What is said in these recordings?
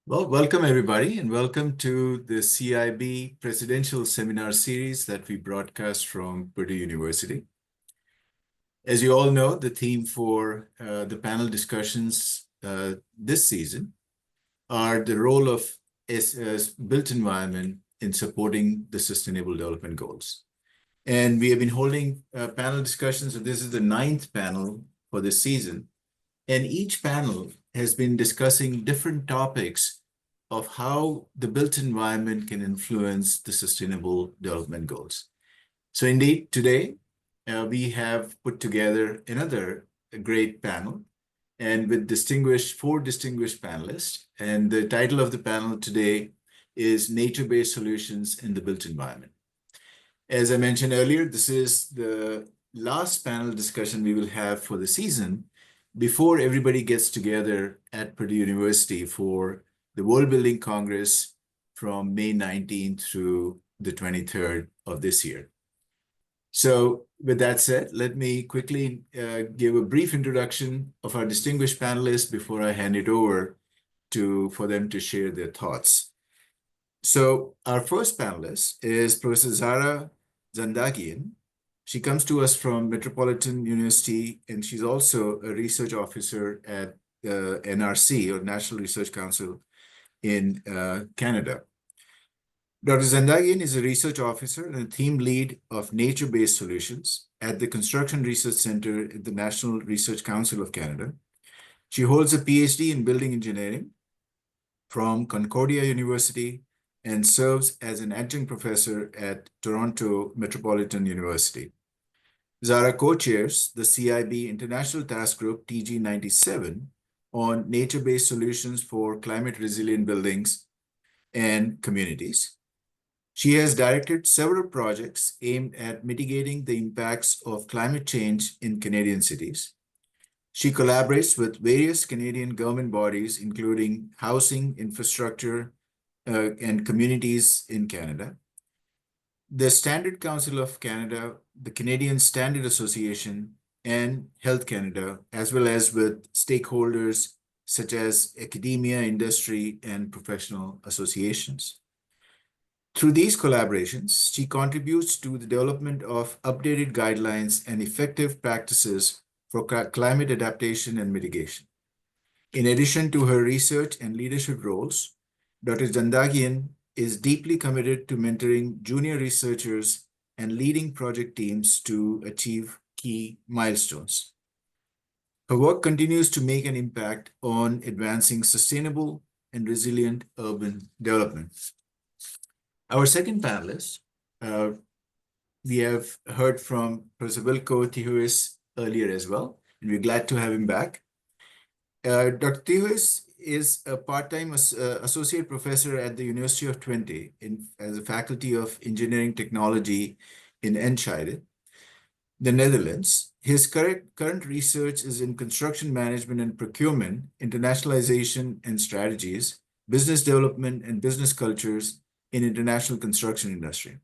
Well, welcome everybody, and welcome to the CIB Presidential Seminar Series that we broadcast from Purdue University. As you all know, the theme for the panel discussions this season are the role of built environment in supporting the Sustainable Development Goals. And we have been holding panel discussions, so this is the 9th panel for this season. And each panel has been discussing different topics of how the built environment can influence the Sustainable Development Goals. So indeed, today, we have put together another great panel and with four distinguished panelists. And the title of the panel today is Nature-Based Solutions in the Built Environment. As I mentioned earlier, this is the last panel discussion we will have for the season before everybody gets together at Purdue University for the World Building Congress from May 19th through the 23rd of this year. So with that said, let me quickly give a brief introduction of our distinguished panelists before I hand it over for them to share their thoughts. So our first panelist is Professor Zara Zandagian. She comes to us from Metropolitan University, and she's also a research officer at NRC, or National Research Council in Canada. Dr. Zandagian is a research officer and a team lead of nature-based solutions at the Construction Research Center at the National Research Council of Canada. She holds a PhD in building engineering from Concordia University and serves as an adjunct professor at Toronto Metropolitan University. Zara co-chairs the CIB International Task Group TG97 on nature-based solutions for climate-resilient buildings and communities. She has directed several projects aimed at mitigating the impacts of climate change in Canadian cities. She collaborates with various Canadian government bodies, including housing, infrastructure, and communities in Canada, the Standard Council of Canada, the Canadian Standard Association, and Health Canada, as well as with stakeholders such as academia, industry, and professional associations. Through these collaborations, she contributes to the development of updated guidelines and effective practices for climate adaptation and mitigation. In addition to her research and leadership roles, Dr. Zandagian is deeply committed to mentoring junior researchers and leading project teams to achieve key milestones. Her work continues to make an impact on advancing sustainable and resilient urban development. Our second panelist, we have heard from Professor Wilco Tijoux earlier as well, and we're glad to have him back. Dr. Tijoux is a part-time associate professor at the University of Twente as a faculty of engineering technology in Enschede, the Netherlands. His current research is in construction management and procurement, internationalization and strategies, business development and business cultures in international construction industry.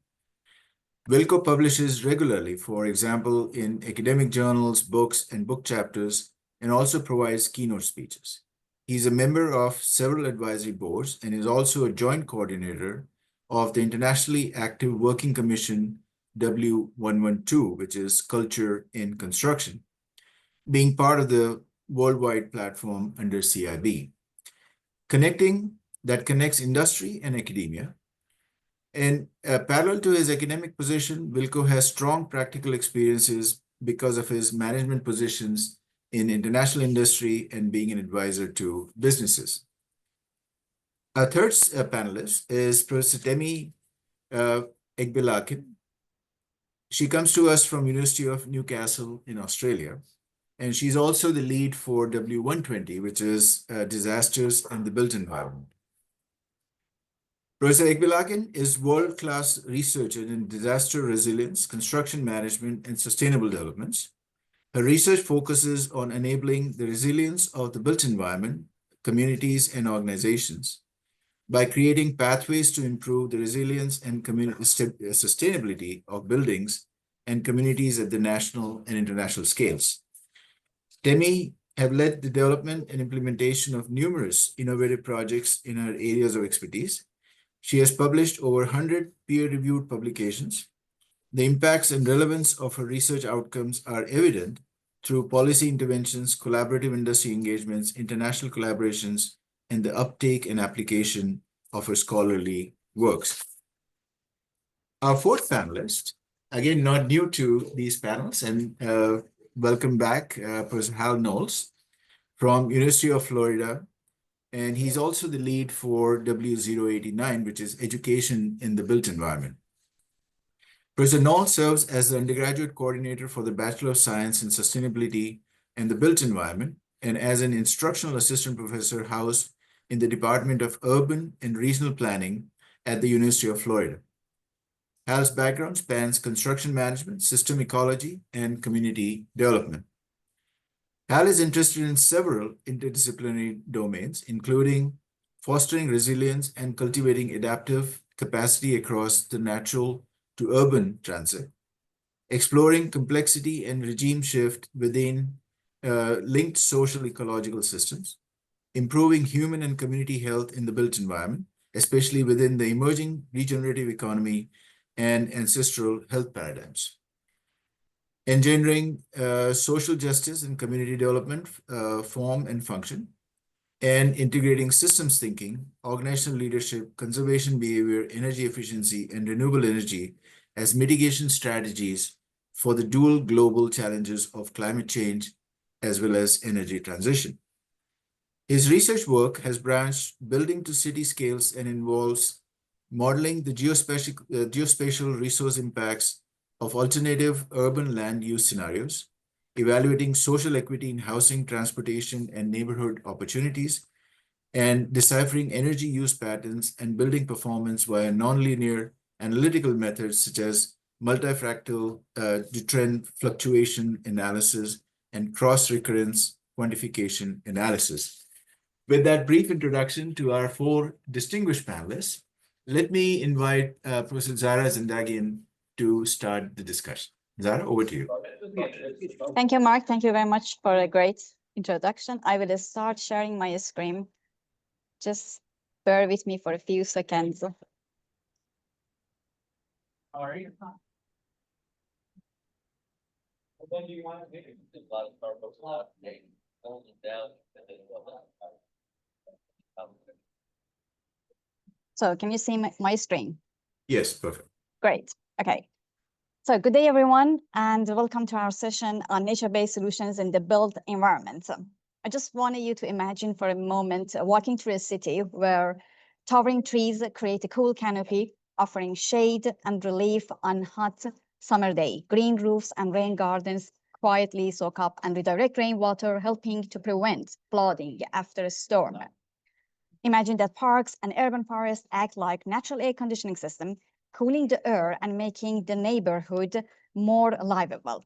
Wilco publishes regularly, for example, in academic journals, books, and book chapters, and also provides keynote speeches. He's a member of several advisory boards and is also a joint coordinator of the internationally active Working Commission W112, which is Culture in Construction, being part of the worldwide platform under CIB. That connects industry and academia. And parallel to his academic position, Wilco has strong practical experiences because of his management positions in international industry and being an advisor to businesses. Our third panelist is Professor Temi Egbelakin. She comes to us from University of Newcastle in Australia, and she's also the lead for W120, which is disasters in the built environment. Professor Egbelakin is world-class researcher in disaster resilience, construction management, and sustainable developments. Her research focuses on enabling the resilience of the built environment, communities, and organizations by creating pathways to improve the resilience and sustainability of buildings and communities at the national and international scales. Temi have led the development and implementation of numerous innovative projects in her areas of expertise. She has published over 100 peer-reviewed publications. The impacts and relevance of her research outcomes are evident through policy interventions, collaborative industry engagements, international collaborations, and the uptake and application of her scholarly works. Our fourth panelist, again, not new to these panels, and welcome back, Professor Hal Knowles from University of Florida. And he's also the lead for W089, which is Education in the Built Environment. Professor Knowles serves as the undergraduate coordinator for the Bachelor of Science in Sustainability and the Built Environment, and as an instructional assistant professor housed in the Department of Urban and Regional Planning at the University of Florida. Hal's background spans construction management, system ecology, and community development. Hal is interested in several interdisciplinary domains, including fostering resilience and cultivating adaptive capacity across the natural to urban transit, exploring complexity and regime shift within linked social ecological systems, improving human and community health in the built environment, especially within the emerging regenerative economy and ancestral health paradigms, engendering social justice and community development form and function, and integrating systems thinking, organizational leadership, conservation behavior, energy efficiency, and renewable energy as mitigation strategies for the dual global challenges of climate change as well as energy transition. His research work has branched building to city scales and involves modeling the geospatial resource impacts of alternative urban land use scenarios, evaluating social equity in housing, transportation, and neighborhood opportunities, and deciphering energy use patterns and building performance via nonlinear analytical methods such as multifractal trend fluctuation analysis and cross-recurrence quantification analysis. With that brief introduction to our four distinguished panelists, let me invite Professor Zara Zindagian to start the discussion. Zara, over to you. Thank you, Mark. Thank you very much for a great introduction. I will start sharing my screen. Just bear with me for a few seconds. All right. Then do you want to make it So can you see my screen? Yes, perfect. Great. Okay. So good day, everyone, and welcome to our session on nature-based solutions in the built environment. I just wanted you to imagine for a moment walking through a city where towering trees create a cool canopy, offering shade and relief on hot summer day. Green roofs and rain gardens quietly soak up and redirect rainwater, helping to prevent flooding after a storm. Imagine that parks and urban forests act like natural air conditioning system, cooling the air and making the neighborhood more livable.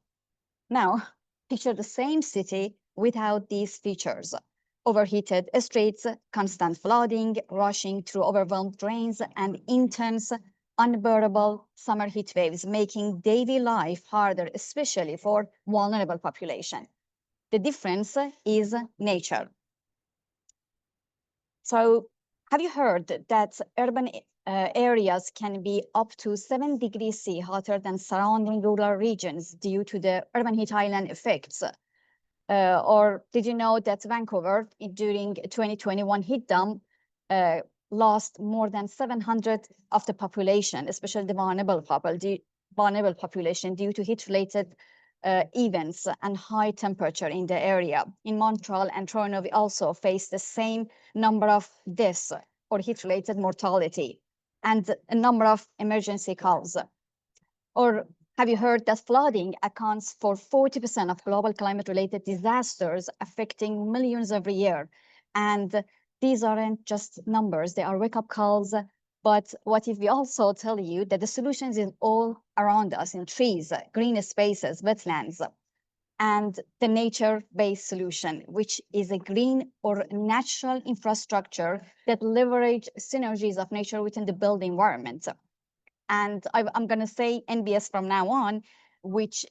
Now, picture the same city without these features. Overheated streets, constant flooding, rushing through overwhelmed drains, and intense, unbearable summer heat waves, making daily life harder, especially for vulnerable population. The difference is nature. So have you heard that urban areas can be up to 7 degrees C hotter than surrounding rural regions due to the urban heat island effects? Or did you know that Vancouver, during 2021 heat dome, lost more than 700 of the population, especially the vulnerable population, due to heat-related events and high temperature in the area. In Montreal and Toronto, we also face the same number of deaths or heat-related mortality and a number of emergency calls. Or have you heard that flooding accounts for 40% of global climate-related disasters affecting millions every year? And these aren't just numbers, they are wake-up calls. But what if we also tell you that the solutions is all around us in trees, green spaces, wetlands, and the nature-based solution, which is a green or natural infrastructure that leverage synergies of nature within the built environment. And I'm going to say NBS from now on, which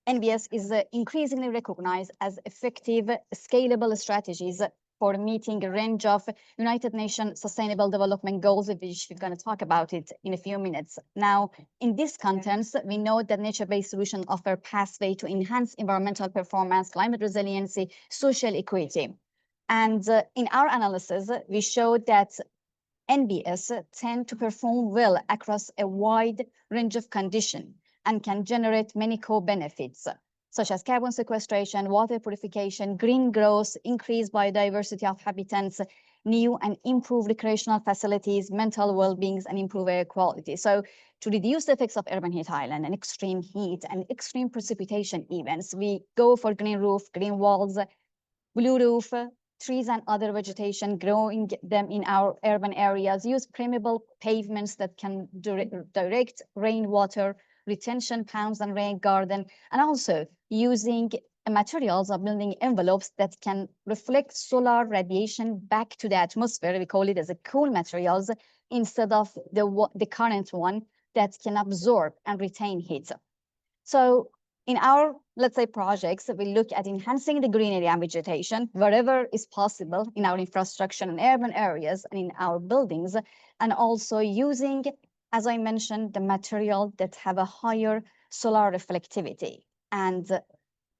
NBS is increasingly recognized as effective, scalable strategies for meeting a range of United Nations Sustainable Development Goals, which we're going to talk about it in a few minutes. Now, in this context, we know that nature-based solutions offer pathway to enhance environmental performance, climate resiliency, social equity. And in our analysis, we showed that NBS tend to perform well across a wide range of conditions and can generate many co-benefits, such as carbon sequestration, water purification, green growth, increased biodiversity of habitats, new and improved recreational facilities, mental well-being, and improved air quality. So to reduce the effects of urban heat island and extreme heat and extreme precipitation events, we go for green roof, green walls, blue roof, trees and other vegetation, growing them in our urban areas, use permeable pavements that can direct rainwater, retention ponds and rain garden, and also using materials or building envelopes that can reflect solar radiation back to the atmosphere. We call it as a cool materials instead of the current one that can absorb and retain heat. So in our, let's say, projects, we look at enhancing the greenery and vegetation wherever is possible in our infrastructure and urban areas and in our buildings, and also using, as I mentioned, the material that have a higher solar reflectivity and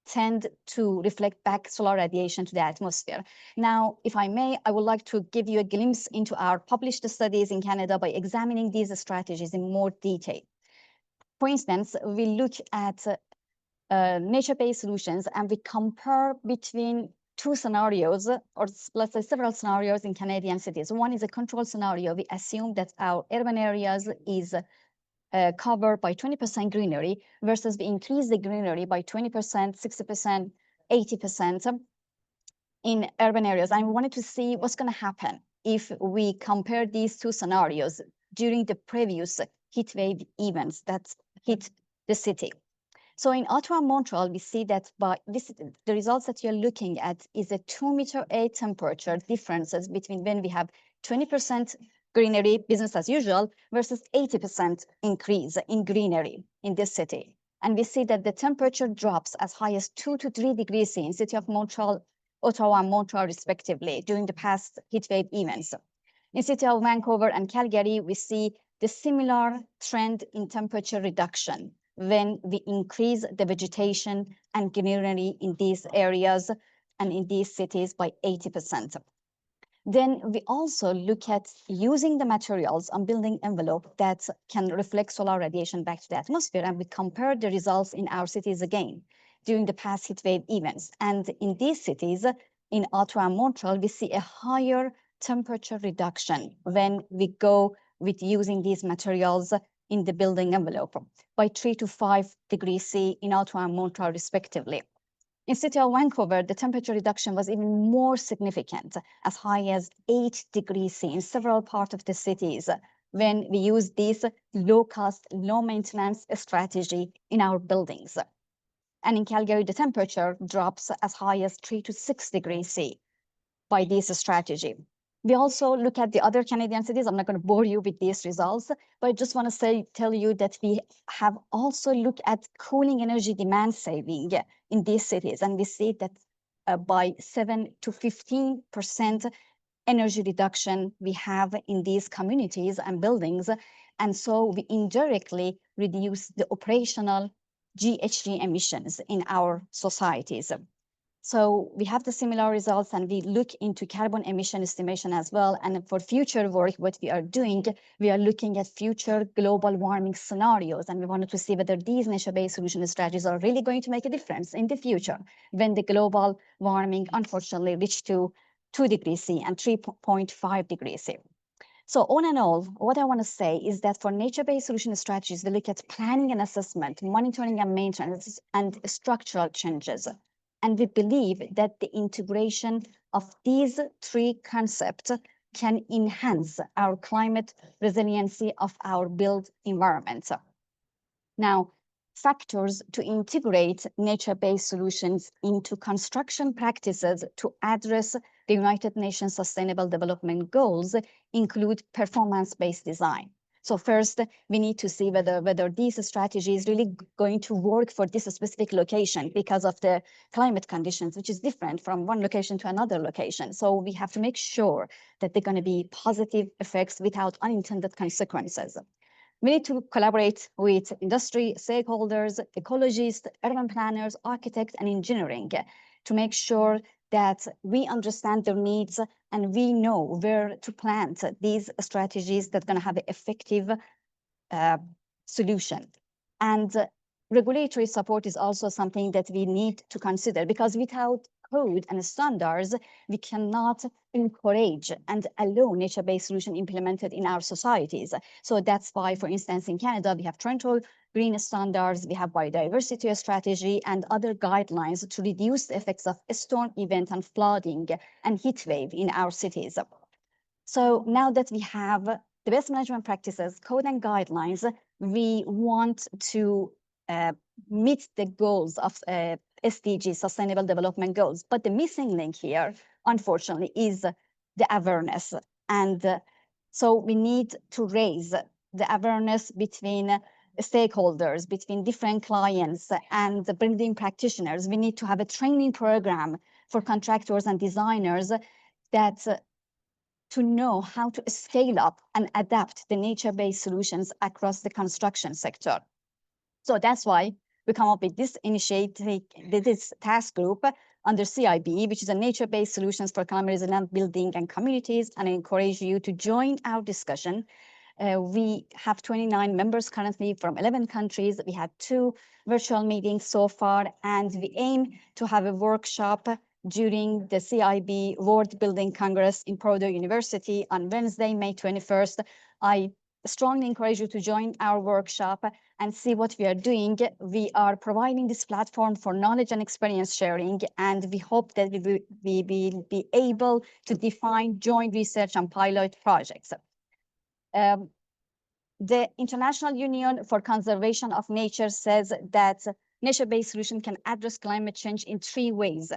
tend to reflect back solar radiation to the atmosphere. Now, if I may, I would like to give you a glimpse into our published studies in Canada by examining these strategies in more detail. For instance, we look at nature-based solutions and we compare between two scenarios, or let's say several scenarios in Canadian cities. One is a control scenario. We assume that our urban areas is covered by 20% greenery versus we increase the greenery by 20%, 60%, 80% in urban areas. And we wanted to see what's going to happen if we compare these two scenarios during the previous heat wave events that hit the city. So in Ottawa and Montreal, we see that the results that you're looking at is a 2 meter A temperature differences between when we have 20% greenery, business as usual, versus 80% increase in greenery in this city. And we see that the temperature drops as high as 2 to 3 degrees C in city of Montreal, Ottawa and Montreal respectively during the past heat wave events. In city of Vancouver and Calgary, we see the similar trend in temperature reduction when we increase the vegetation and greenery in these areas and in these cities by 80%. Then we also look at using the materials on building envelope that can reflect solar radiation back to the atmosphere, and we compare the results in our cities again during the past heat wave events. And in these cities, in Ottawa and Montreal, we see a higher temperature reduction when we go with using these materials in the building envelope by 3 to 5 degrees C in Ottawa and Montreal respectively. In city of Vancouver, the temperature reduction was even more significant, as high as 8 degrees C in several parts of the cities when we use this low-cost, low-maintenance strategy in our buildings. And in Calgary, the temperature drops as high as 3 to 6 degrees C by this strategy. We also look at the other Canadian cities. I'm not going to bore you with these results, but I just want to tell you that we have also looked at cooling energy demand saving in these cities. And we see that by 7 to 15% energy reduction we have in these communities and buildings. And so we indirectly reduce the operational GHG emissions in our societies. So we have the similar results, and we look into carbon emission estimation as well. And for future work, what we are doing, we are looking at future global warming scenarios. And we wanted to see whether these nature-based solution strategies are really going to make a difference in the future when the global warming, unfortunately, reached to 2 degrees C and 3.5 degrees C. So all in all, what I want to say is that for nature-based solution strategies, we look at planning and assessment, monitoring and maintenance, and structural changes. And we believe that the integration of these three concepts can enhance our climate resiliency of our built environment. Now, factors to integrate nature-based solutions into construction practices to address the United Nations Sustainable Development Goals include performance-based design, So first, we need to see whether these strategies really going to work for this specific location because of the climate conditions, which is different from one location to another location. So we have to make sure that they're going to be positive effects without unintended consequences. We need to collaborate with industry, stakeholders, ecologists, urban planners, architects, and engineering to make sure that we understand their needs and we know where to plant these strategies that are going to have an effective solution. And regulatory support is also something that we need to consider, because without code and standards, we cannot encourage and allow nature-based solution implemented in our societies. So that's why, for instance, in Canada, we have Toronto Green Standards, we have biodiversity strategy and other guidelines to reduce the effects of storm event and flooding and heat wave in our cities. So now that we have the best management practices, code and guidelines, we want to meet the goals of SDGs, Sustainable Development Goals. But the missing link here, unfortunately, is the awareness. And so we need to raise the awareness between stakeholders, between different clients and the building practitioners. We need to have a training program for contractors and designers that to know how to scale up and adapt the nature-based solutions across the construction sector. So that's why we come up with this initiative, this task group under CIB, which is a nature-based solutions for climate resilient building and communities. And I encourage you to join our discussion. We have 29 members currently from 11 countries. We had 2 virtual meetings so far, and we aim to have a workshop during the CIB World Building Congress in Purdue University on Wednesday, May 21st. I strongly encourage you to join our workshop and see what we are doing. We are providing this platform for knowledge and experience sharing, and we hope that we will be able to define joint research and pilot projects. The International Union for Conservation of Nature says that nature-based solution can address climate change in 3 ways: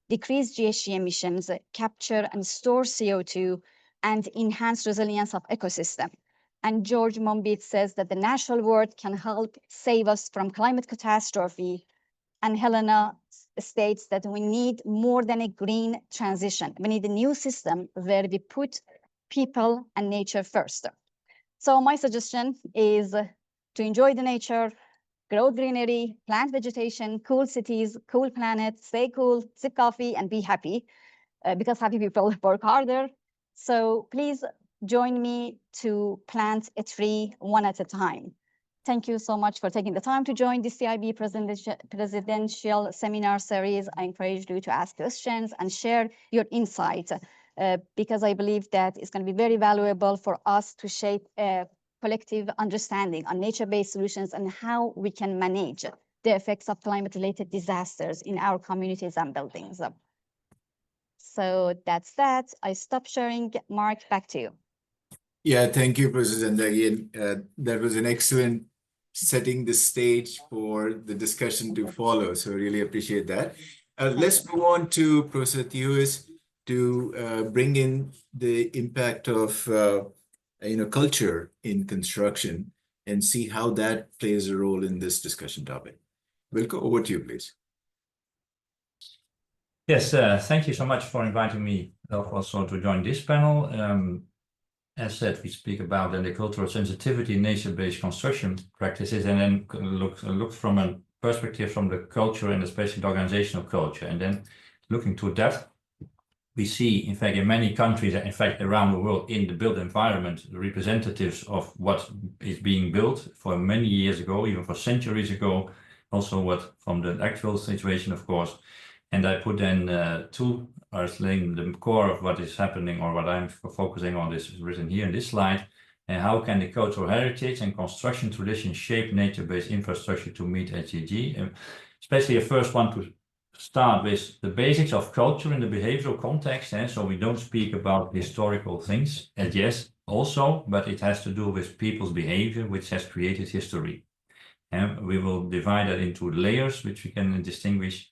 decrease GHG emissions, capture and store CO2, and enhance resilience of ecosystem. And George Monbiot says that the natural world can help save us from climate catastrophe. And Helena states that we need more than a green transition. We need a new system where we put people and nature first. So my suggestion is to enjoy the nature, grow greenery, plant vegetation, cool cities, cool planet, stay cool, sip coffee, and be happy, because happy people work harder. So please join me to plant a tree one at a time. Thank you so much for taking the time to join the CIB presidential seminar series. I encourage you to ask questions and share your insights, because I believe that it's going to be very valuable for us to shape a collective understanding on nature-based solutions and how we can manage the effects of climate-related disasters in our communities and buildings. So that's that. I stop sharing. Mark, back to you. Yeah, thank you, President. Again, that was an excellent setting the stage for the discussion to follow. So really appreciate that. Let's move on to Professor Theus to bring in the impact of culture in construction and see how that plays a role in this discussion topic. Wilco, over to you, please. Yes, thank you so much for inviting me also to join this panel. As said, we speak about the cultural sensitivity in nature-based construction practices, and then look from a perspective from the culture and especially the organizational culture. And then looking to that, we see, in fact, in many countries, in fact, around the world, in the built environment, representatives of what is being built for many years ago, even for centuries ago, also what from the actual situation, of course. And I put then 2 as laying the core of what is happening, or what I'm focusing on, is written here in this slide. And how can the cultural heritage and construction tradition shape nature-based infrastructure to meet SDG? Especially the first one to start with the basics of culture in the behavioral context. So we don't speak about historical things, and yes, also, but it has to do with people's behavior, which has created history. And we will divide that into layers, which we can distinguish.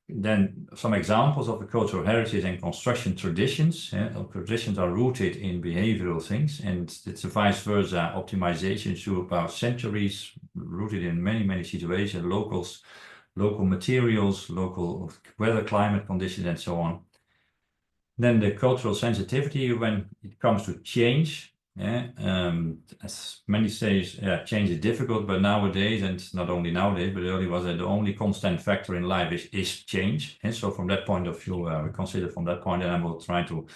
Then some examples of the cultural heritage and construction traditions. Traditions are rooted in behavioral things, and it's a vice versa optimization through about centuries, rooted in many situations, local materials, local weather, climate conditions, and so on. Then the cultural sensitivity when it comes to change. As many say, change is difficult, but nowadays, and not only nowadays, but earlier was that the only constant factor in life is change. And so from that point of view, we consider from that point, and I will try to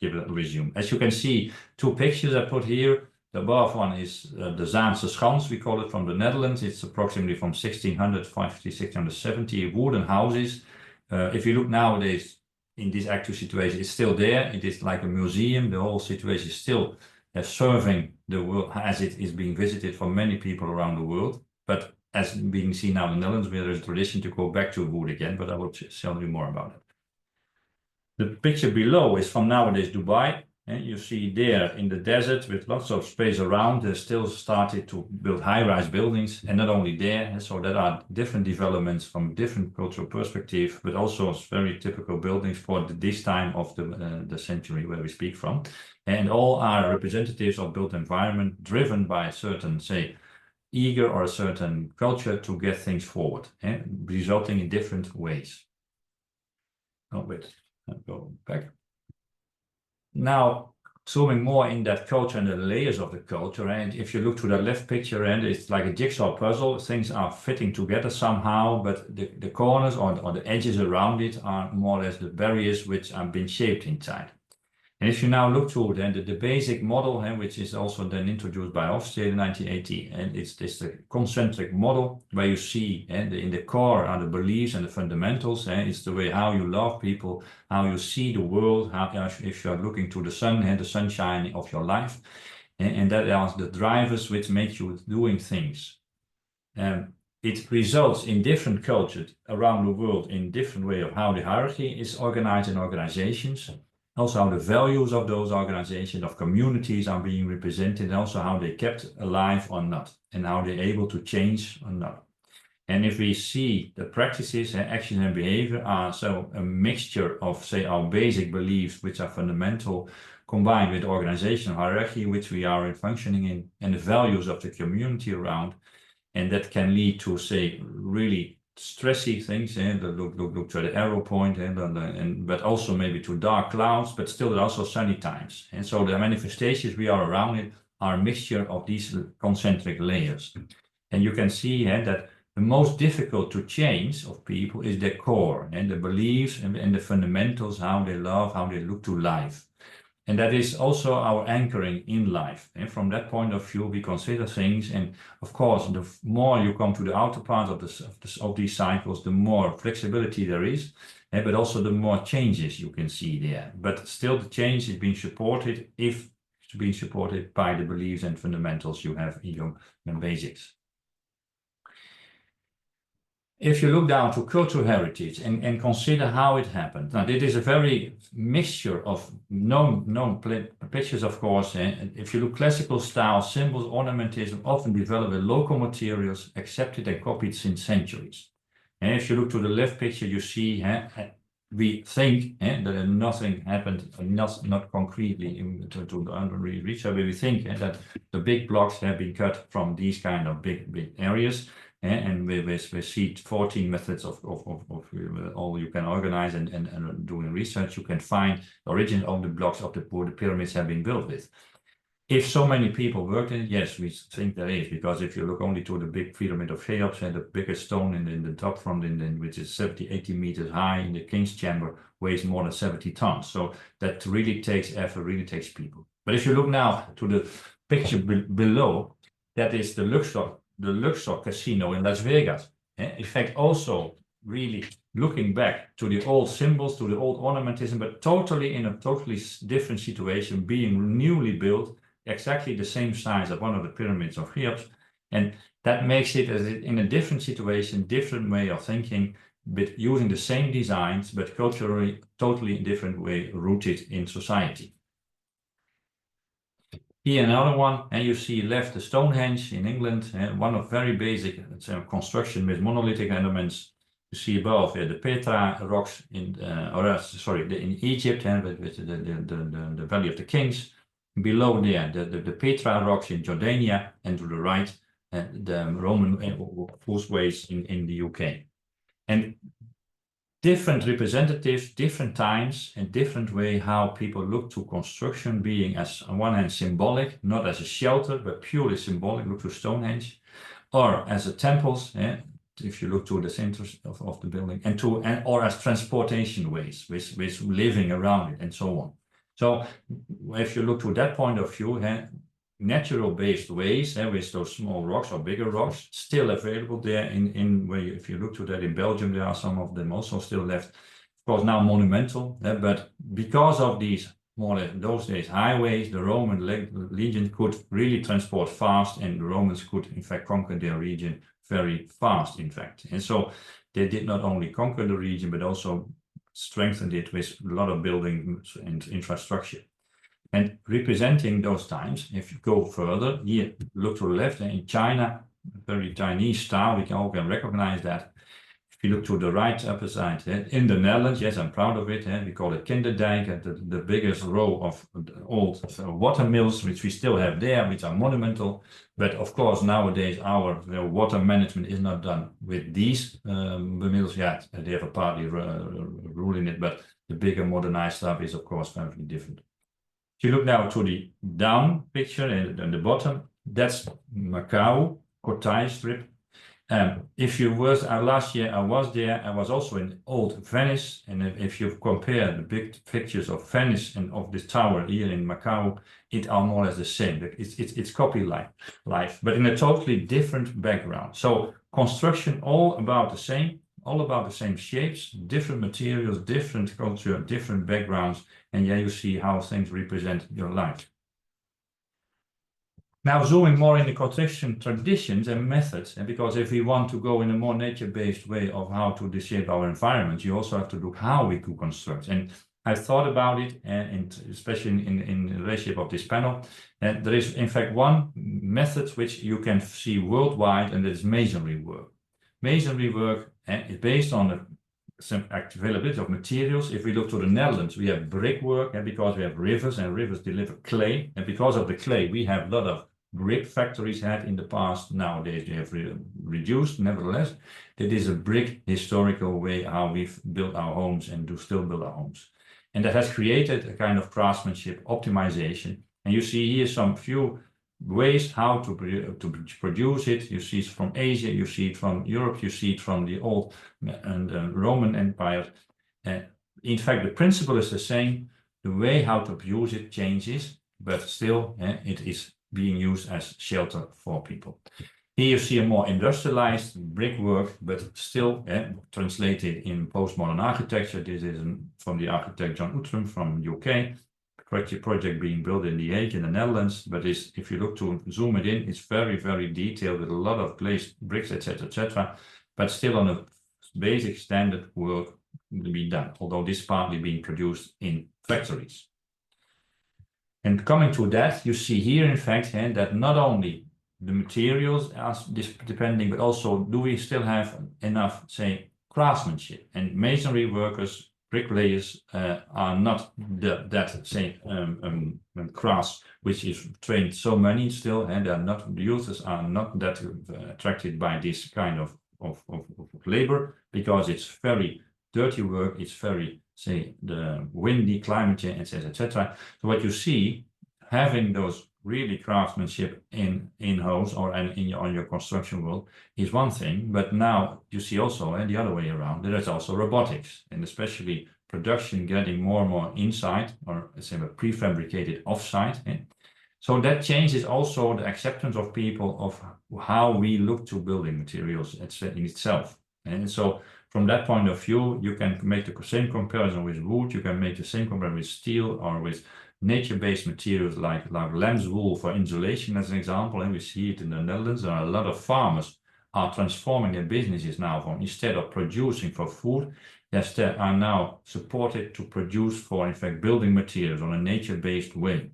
give a resume. As you can see, two pictures I put here. The above one is the Zaanse Schans, we call it, from the Netherlands. It's approximately from 1650, 1670 wooden houses. If you look nowadays, in this actual situation, it's still there. It is like a museum. The whole situation is still serving the world as it is being visited for many people around the world. But as being seen now in the Netherlands, where there is a tradition to go back to wood again, but I will tell you more about it. The picture below is from nowadays Dubai. And you see there in the desert with lots of space around, they still started to build high-rise buildings, and not only there, and so there are different developments from different cultural perspective, but also very typical buildings for this time of the century where we speak from. And all are representatives of built environment driven by a certain, say, eager or a certain culture to get things forward, resulting in different ways. Oh, wait, I'll go back. Now, zooming more in that culture and the layers of the culture, and if you look to the left picture, and it's like a jigsaw puzzle, things are fitting together somehow, but the corners or the edges around it are more or less the barriers which are being shaped inside. And if you now look to then the basic model, which is also then introduced by Hofstede in 1980, and it's the concentric model where you see in the core are the beliefs and the fundamentals. It's the way how you love people, how you see the world, how if you are looking to the sun and the sunshine of your life, and that are the drivers which make you doing things. It results in different cultures around the world in different way of how the hierarchy is organized in organizations. Also how the values of those organizations, of communities are being represented, and also how they kept alive or not, and how they're able to change or not. And if we see the practices, action and behavior are so a mixture of, say, our basic beliefs, which are fundamental, combined with organizational hierarchy, which we are functioning in, and the values of the community around, and that can lead to, say, really stressy things, look to the arrow point, but also maybe to dark clouds, but still also sunny times. And so the manifestations we are around it are a mixture of these concentric layers. And you can see that the most difficult to change of people is their core and the beliefs and the fundamentals, how they love, how they look to life. And that is also our anchoring in life. And from that point of view, we consider things. And of course, the more you come to the outer part of these cycles, the more flexibility there is, but also the more changes you can see there. But still, the change is being supported if it's being supported by the beliefs and fundamentals you have in your basics. If you look down to cultural heritage and consider how it happened, now it is a very mixture of known pictures, of course. If you look classical style, symbols, ornamentism often developed with local materials, accepted and copied since centuries. And if you look to the left picture, you see we think that nothing happened, not concretely to the research, but we think that the big blocks have been cut from these kind of big areas. And we see 14 methods of all you can organize and doing research. You can find the origin of the blocks of the pyramids have been built with. If so many people worked in it, yes, we think there is, because if you look only to the big pyramid of Cheops and the biggest stone in the top front, which is 70-80 meters high in the king's chamber, weighs more than 70 tons. So that really takes effort, really takes people. But if you look now to the picture below, that is the Luxor Casino in Las Vegas. In fact, also really looking back to the old symbols, to the old ornamentism, but totally in a totally different situation, being newly built, exactly the same size as one of the pyramids of Cheops. And that makes it in a different situation, different way of thinking, but using the same designs, but culturally totally different way rooted in society. Here another one, and you see left the Stonehenge in England, one of very basic construction with monolithic elements. You You see above the Petra rocks in, in Egypt, and with the Valley of the Kings. Below there, the Petra rocks in Jordania, and to the right, the Roman footways in the UK. And different representatives, different times, and different way how people look to construction being as on one hand symbolic, not as a shelter, but purely symbolic, look to Stonehenge, or as a temples, if you look to the center of the building, or as transportation ways, with living around it and so on. So if you look to that point of view, natural based ways, with those small rocks or bigger rocks still available there in where if you look to that in Belgium, there are some of them also still left, of course now monumental, but because of these more or less those days highways, the Roman legion could really transport fast, and the Romans could in fact conquer their region very fast, in fact. And so they did not only conquer the region, but also strengthened it with a lot of buildings and infrastructure. And representing those times, if you go further, here, look to the left, in China, very Chinese style, we all can recognize that. If you look to the right upper side, in the Netherlands, yes, I'm proud of it, we call it Kinderdijk, the biggest row of old water mills, which we still have there, which are monumental. But of course, nowadays, our water management is not done with these mills yet. They have a partly rule in it, but the bigger modernized stuff is, of course, very different. If you look now to the down picture and the bottom, that's Macau, Cotai Strip. If you was last year, I was there. I was also in old Venice, and if you compare the big pictures of Venice and of this tower here in Macau, it are more or less the same. It's copy-like life, but in a totally different background. So construction all about the same, all about the same shapes, different materials, different culture, different backgrounds, and yeah, you see how things represent your life. Now zooming more in the construction traditions and methods, and because if we want to go in a more nature-based way of how to shape our environment, you also have to look how we could construct. And I thought about it, and especially in the reshape of this panel, and there is in fact one method which you can see worldwide, and that is masonry work. Masonry work is based on some availability of materials. If we look to the Netherlands, we have brickwork, and because we have rivers, and rivers deliver clay, and because of the clay, we have a lot of brick factories had in the past. Nowadays they have reduced. Nevertheless, it is a brick historical way how we've built our homes and do still build our homes, and that has created a kind of craftsmanship optimization. And you see here some few ways how to produce it. You see it from Asia, you see it from Europe, you see it from the old and Roman Empire. In fact, the principle is the same. The way how to produce it changes, but still it is being used as shelter for people. Here you see a more industrialized brickwork, but still translated in postmodern architecture. This is from the architect John Outram from the UK. Project being built in The Hague in the Netherlands, but if you look to zoom it in, it's very, very detailed with a lot of glazed bricks, etc., but still on a basic standard work to be done, although this partly being produced in factories. And coming to that, you see here, in fact, that not only the materials are depending, but also do we still have enough, say, craftsmanship? And masonry workers, bricklayers are not that say crafts which is trained so many still, and are not, the users are not that attracted by this kind of labor, because it's very dirty work, it's very, say, the windy climate change, etc. So what you see, having those really craftsmanship in house or on your construction world is one thing, but now you see also the other way around, there is also robotics, and especially production getting more and more inside, or let's say prefabricated offsite. So that changes also the acceptance of people of how we look to building materials in itself. And so from that point of view, you can make the same comparison with wood, you can make the same comparison with steel or with nature-based materials like lamb's wool for insulation as an example, and we see it in the Netherlands. There are a lot of farmers are transforming their businesses now from, instead of producing for food, they are now supported to produce for, in fact, building materials on a nature-based way.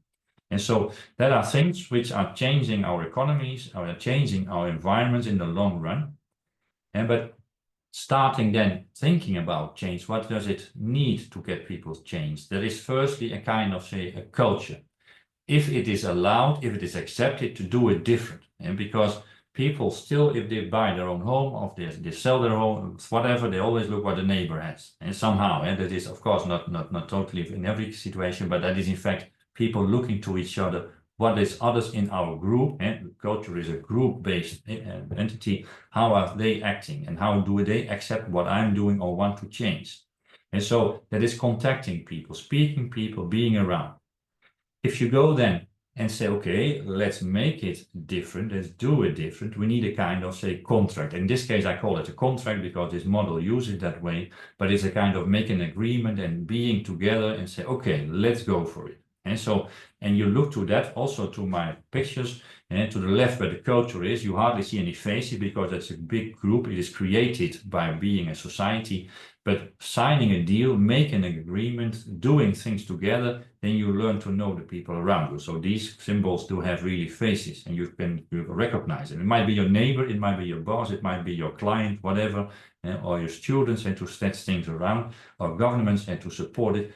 And so there are things which are changing our economies, are changing our environments in the long run. But starting then thinking about change, what does it need to get people changed? There is firstly a kind of, say, a culture. If it is allowed, if it is accepted to do it different. And because people still, if they buy their own home, or they sell their home, whatever, they always look what the neighbor has. And somehow, and that is of course not totally in every situation, but that is in fact people looking to each other. What is others in our group, and culture is a group-based entity, how are they acting and how do they accept what I'm doing or want to change? And so that is contacting people, speaking people, being around. If you go then and say, okay, let's make it different, let's do it different, we need a kind of, say, contract. In this case, I call it a contract because this model uses it that way, but it's a kind of make an agreement and being together and say, okay, let's go for it. And so, and you look to that also to my pictures, and to the left where the culture is, you hardly see any faces because it's a big group. It is created by being a society, but signing a deal, making an agreement, doing things together, then you learn to know the people around you. So these symbols do have really faces and you recognize them. It might be your neighbor, it might be your boss, it might be your client, whatever, or your students, and to set things around, or governments, and to support it.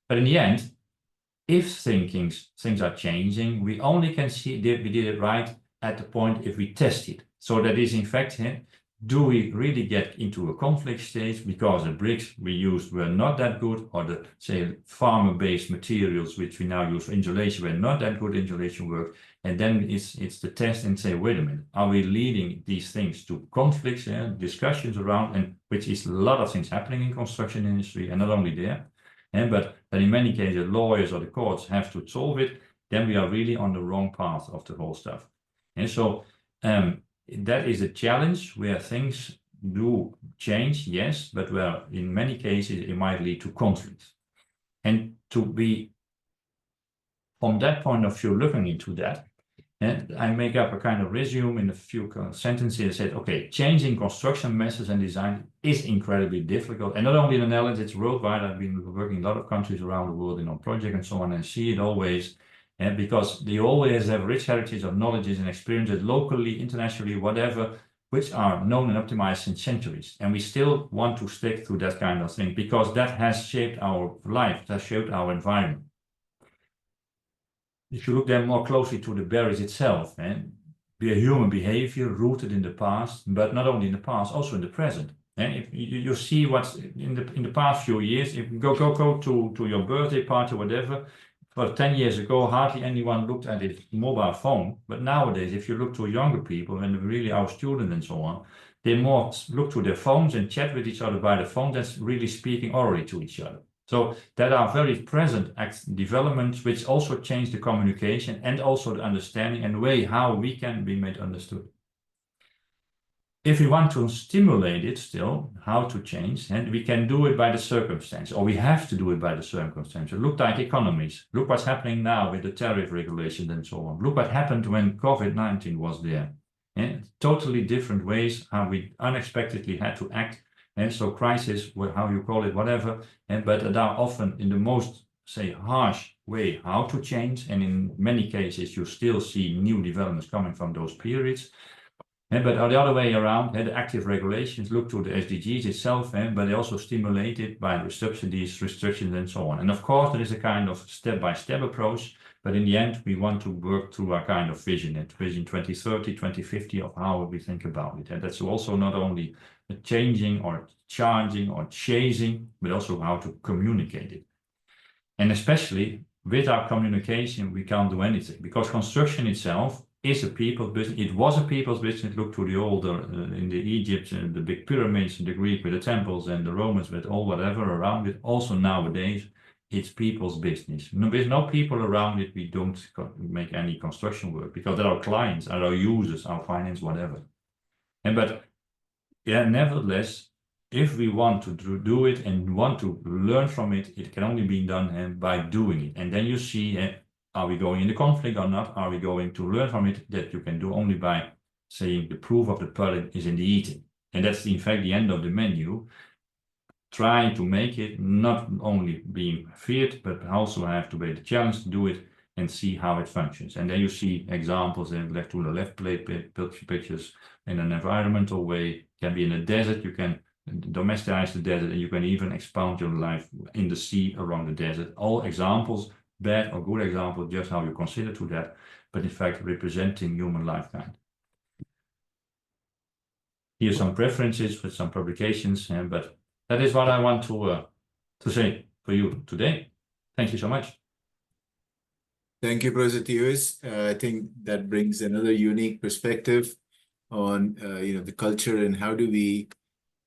But in the end, if things are changing, we only can see that we did it right at the point if we test it. So that is in fact, do we really get into a conflict stage because the bricks we used were not that good, or the, say, farmer-based materials which we now use for insulation were not that good insulation work, and then it's the test and say, wait a minute, are we leading these things to conflicts, discussions around, and which is a lot of things happening in construction industry, and not only there. But in many cases, lawyers or the courts have to solve it, then we are really on the wrong path of the whole stuff. And so that is a challenge where things do change, yes, but where in many cases it might lead to conflict. And to be, from that point of view, looking into that, and I make up a kind of resume in a few sentences. I said, okay, changing construction methods and design is incredibly difficult. And not only in the Netherlands, it's worldwide. I've been working in a lot of countries around the world in on projects and so on, and see it always. And because they always have rich heritage of knowledges and experiences locally, internationally, whatever, which are known and optimized since centuries. And we still want to stick to that kind of thing because that has shaped our life, that has shaped our environment. If you look then more closely to the barriers itself, be a human behavior rooted in the past, but not only in the past, also in the present. And if you see what's in the past few years, if you go to your birthday party, whatever, well, 10 years ago, hardly anyone looked at his mobile phone. But nowadays, if you look to younger people, and really our students and so on, they more look to their phones and chat with each other by the phone than really speaking orally to each other. So that are very present developments which also change the communication and also the understanding and the way how we can be made understood. If we want to stimulate it still, how to change, and we can do it by the circumstance, or we have to do it by the circumstances. Look like economies. Look what's happening now with the tariff regulations and so on. Look what happened when COVID-19 was there. Totally different ways how we unexpectedly had to act. And so crisis, how you call it, whatever, but that are often in the most, say, harsh way how to change. And in many cases, you still see new developments coming from those periods. But the other way around, the active regulations look to the SDGs itself, but they also stimulate it by the subsidies, restrictions, and so on. And of course, there is a kind of step-by-step approach, but in the end, we want to work through a kind of vision, vision 2030, 2050 of how we think about it. And that's also not only changing or charging or chasing, but also how to communicate it. And especially with our communication, we can't do anything because construction itself is a people's business. It was a people's business. Look to the older, in the Egypt, the big pyramids, the Greek with the temples, and the Romans with all whatever around it. Also nowadays, it's people's business. With no people around it, we don't make any construction work because they're our clients, are our users, our finance, whatever. But yeah, nevertheless, if we want to do it and want to learn from it, it can only be done by doing it. And then you see, are we going into conflict or not? Are we going to learn from it? That you can do only by saying the proof of the pudding is in the eating. And that's in fact the end of the menu. Trying to make it not only being feared, but also have to be the challenge to do it and see how it functions. And then you see examples left to the left pictures in an environmental way. It can be in a desert. You can domesticize the desert, and you can even expand your life in the sea around the desert. All examples, bad or good examples, just how you consider to that, but in fact representing human lifetime. Here's some preferences with some publications, but that is what I want to say for you today. Thank you so much. Thank you, Professor Theus. I think that brings another unique perspective on the culture and how do we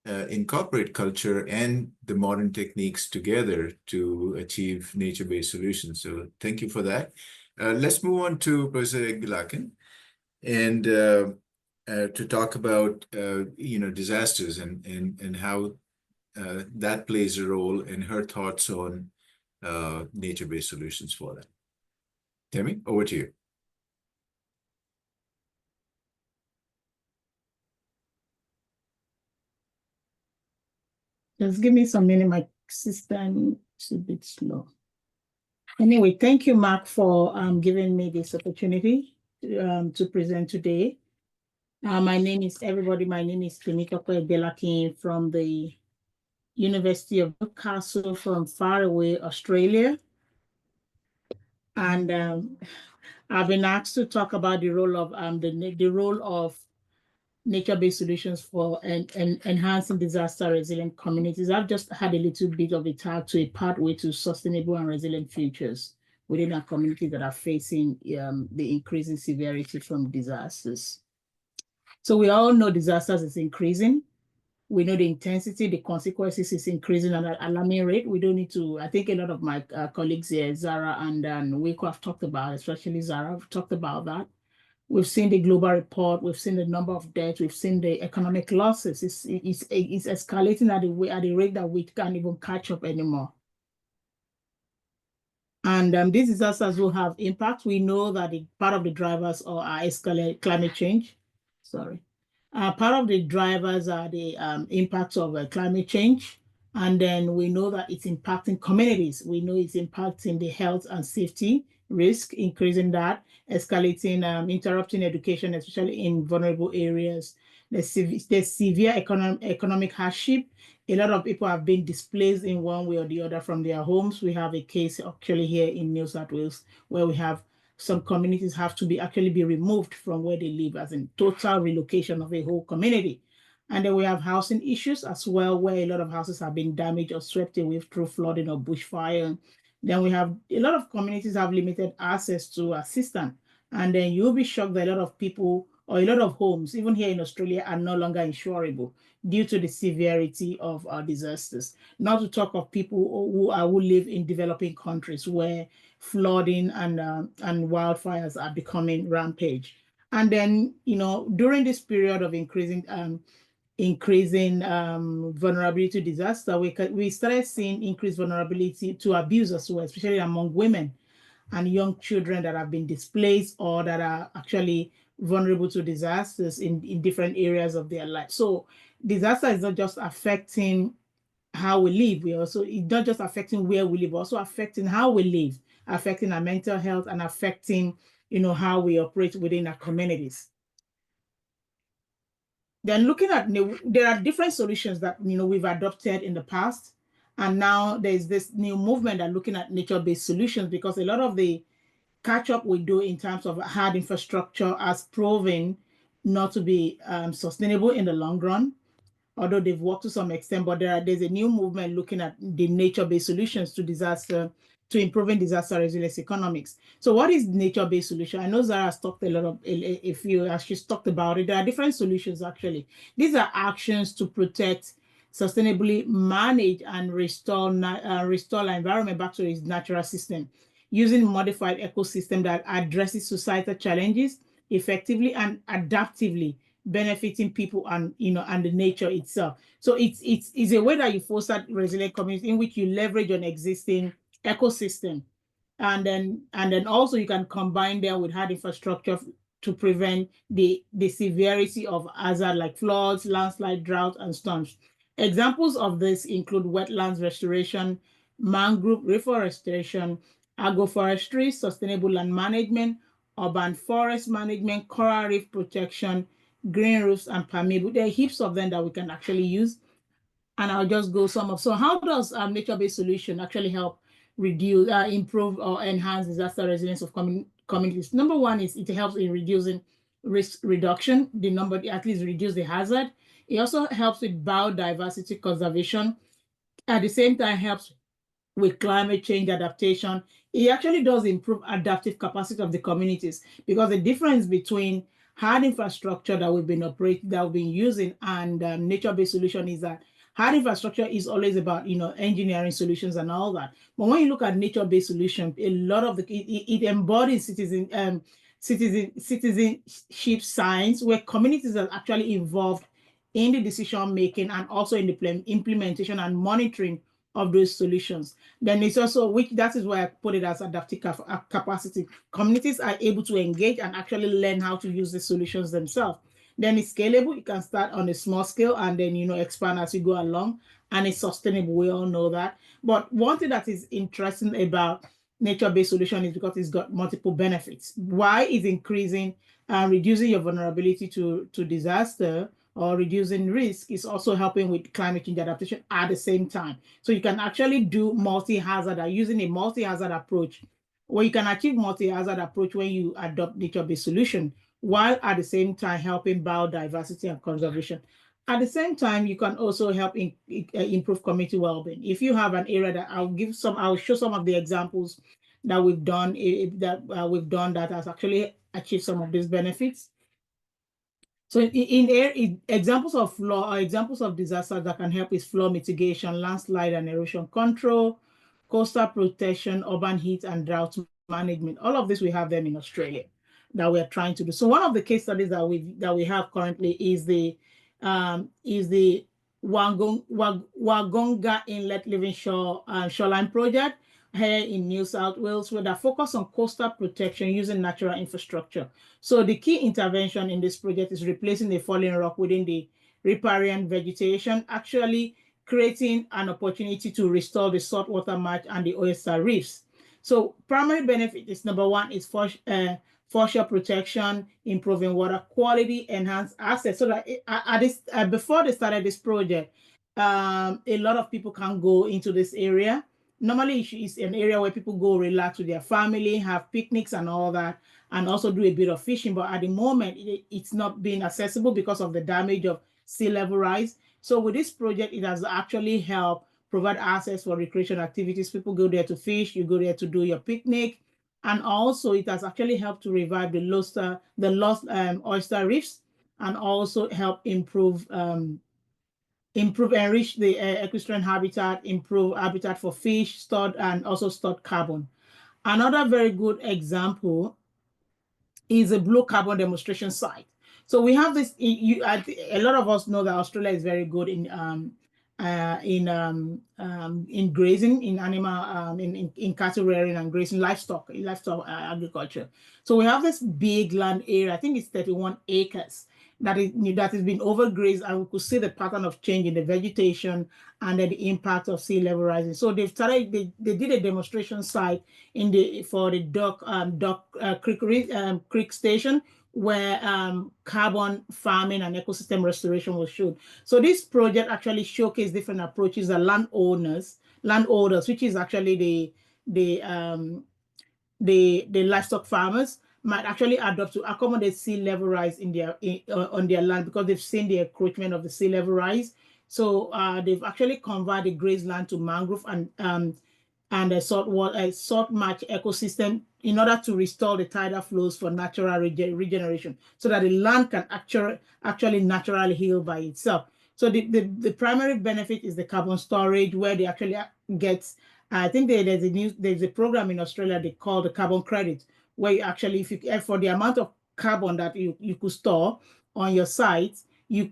incorporate culture and the modern techniques together to achieve nature-based solutions. So thank you for that. Let's move on to Professor Egbilakin and to talk about disasters and how that plays a role and her thoughts on nature-based solutions for that. Temi, over to you. Just give me some minute. My system is a bit slow. Anyway, thank you, Mark, for giving me this opportunity to present today. My name is Temitope Egbilakin from the University of Newcastle from far away, Australia. And I've been asked to talk about the role of nature-based solutions for enhancing disaster-resilient communities. I've just had a little bit of a tag to a pathway to sustainable and resilient futures within our communities that are facing the increasing severity from disasters. So we all know disasters is increasing. We know the intensity, the consequences is increasing at an alarming rate. We don't need to, I think a lot of my colleagues here, Zara and Wiko have talked about, especially Zara, have talked about that. We've seen the global report. We've seen the number of deaths. We've seen the economic losses. It's escalating at a rate that we can't even catch up anymore. And these disasters will have impact. We know that part of the drivers are climate change. Sorry. Part of the drivers are the impacts of climate change. And then we know that it's impacting communities. We know it's impacting the health and safety risk, increasing that, escalating, interrupting education, especially in vulnerable areas. There's severe economic hardship. A lot of people have been displaced in one way or the other from their homes. We have a case actually here in New South Wales where we have some communities have to be removed from where they live, as in total relocation of a whole community. And then we have housing issues as well, where a lot of houses have been damaged or swept away through flooding or bushfire. Then we have a lot of communities have limited access to assistance. And then you'll be shocked that a lot of people or a lot of homes, even here in Australia, are no longer insurable due to the severity of disasters. Not to talk of people who live in developing countries where flooding and wildfires are becoming rampage. And then, during this period of increasing vulnerability to disaster, we started seeing increased vulnerability to abuse as well, especially among women and young children that have been displaced or that are actually vulnerable to disasters in different areas of their life. So disaster is not just affecting how we live. It's not just affecting where we live, also affecting how we live, affecting our mental health and affecting, how we operate within our communities. Then looking at, there are different solutions that, we've adopted in the past. And now there's this new movement that looking at nature-based solutions, because a lot of the catch up we do in terms of hard infrastructure has proven not to be sustainable in the long run, although they've worked to some extent, but there's a new movement looking at the nature-based solutions to improving disaster resilience economics. So what is nature-based solution? I know Zara has talked she's talked about it. There are different solutions actually. These are actions to protect, sustainably manage and restore the environment back to its natural system, using modified ecosystem that addresses societal challenges effectively and adaptively, benefiting people and and the nature itself. So it's a way that you foster resilient communities in which you leverage an existing ecosystem, and then also you can combine them with hard infrastructure to prevent the severity of hazard like floods, landslide, drought, and storms. Examples of this include wetlands restoration, mangrove reforestation, agroforestry, sustainable land management, urban forest management, coral reef protection, green roofs, and permeable. There are heaps of them that we can actually use. And I'll just go some of. So how does nature-based solution actually help reduce, improve or enhance disaster resilience of communities? Number one is it helps in reducing risk reduction, at least reduce the hazard. It also helps with biodiversity conservation. At the same time, helps with climate change adaptation. It actually does improve adaptive capacity of the communities, because the difference between hard infrastructure that we've been using and nature-based solution is that hard infrastructure is always about engineering solutions and all that. But when you look at nature-based solution, a lot of it embodies citizenship science, where communities are actually involved in the decision making and also in the implementation and monitoring of those solutions. Then it's also, that is why I put it as adaptive capacity. Communities are able to engage and actually learn how to use the solutions themselves. Then it's scalable. You can start on a small scale and then expand as you go along, and it's sustainable. We all know that. But one thing that is interesting about nature-based solution is because it's got multiple benefits. Why is increasing and reducing your vulnerability to disaster or reducing risk is also helping with climate change adaptation at the same time. So you can actually do multi-hazard using a multi-hazard approach, where you can achieve multi-hazard approach when you adopt nature-based solution, while at the same time helping biodiversity and conservation. At the same time, you can also help improve community well-being. If you have an area that I'll show some of the examples that we've done that has actually achieved some of these benefits. So in examples of disasters that can help is flood mitigation, landslide and erosion control, coastal protection, urban heat and drought management. All of this, we have them in Australia that we're trying to do. So one of the case studies that we have currently is the Wagga Inlet Living Shoreline Project here in New South Wales, where they focus on coastal protection using natural infrastructure. So the key intervention in this project is replacing the fallen rock within the riparian vegetation, actually creating an opportunity to restore the saltwater marsh and the oyster reefs. So primary benefit is, number one, is foreshore protection, improving water quality, enhanced access. So that before they started this project, a lot of people can go into this area. Normally, it's an area where people go relax with their family, have picnics and all that, and also do a bit of fishing. But at the moment, it's not being accessible because of the damage of sea level rise. So with this project, it has actually helped provide access for recreation activities. People go there to fish, you go there to do your picnic. And also it has actually helped to revive the lost oyster reefs, and also help improve enrich the equestrian habitat, improve habitat for fish, and also stored carbon. Another very good example is a blue carbon demonstration site. So we have this. A lot of us know that Australia is very good in grazing, in animal, in cattle rearing and grazing, livestock agriculture. So we have this big land area. I think it's 31 acres that has been overgrazed, and we could see the pattern of change in the vegetation and then the impact of sea level rising. So they did a demonstration site for the Duck Creek Station, where carbon farming and ecosystem restoration was shown. So this project actually showcased different approaches that landowners, which is actually the livestock farmers, might actually adopt to accommodate sea level rise on their land, because they've seen the encroachment of the sea level rise. So they've actually converted grazed land to mangrove and a salt marsh ecosystem in order to restore the tidal flows for natural regeneration, so that the land can actually naturally heal by itself. So the primary benefit is the carbon storage, where they actually get, I think there's a program in Australia they call the carbon credit, where you actually, for the amount of carbon that you could store on your site, you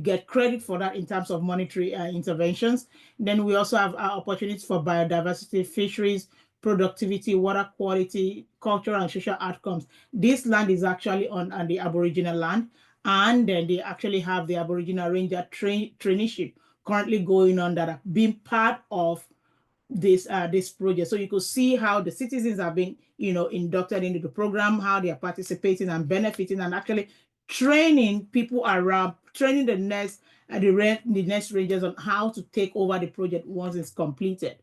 get credit for that in terms of monetary interventions. Then we also have opportunities for biodiversity, fisheries, productivity, water quality, cultural and social outcomes. This land is actually on the Aboriginal land, and then they actually have the Aboriginal Ranger traineeship currently going on that have been part of this project. So you could see how the citizens have been inducted into the program, how they are participating and benefiting, and actually training people around, training the next the next ranges on how to take over the project once it's completed.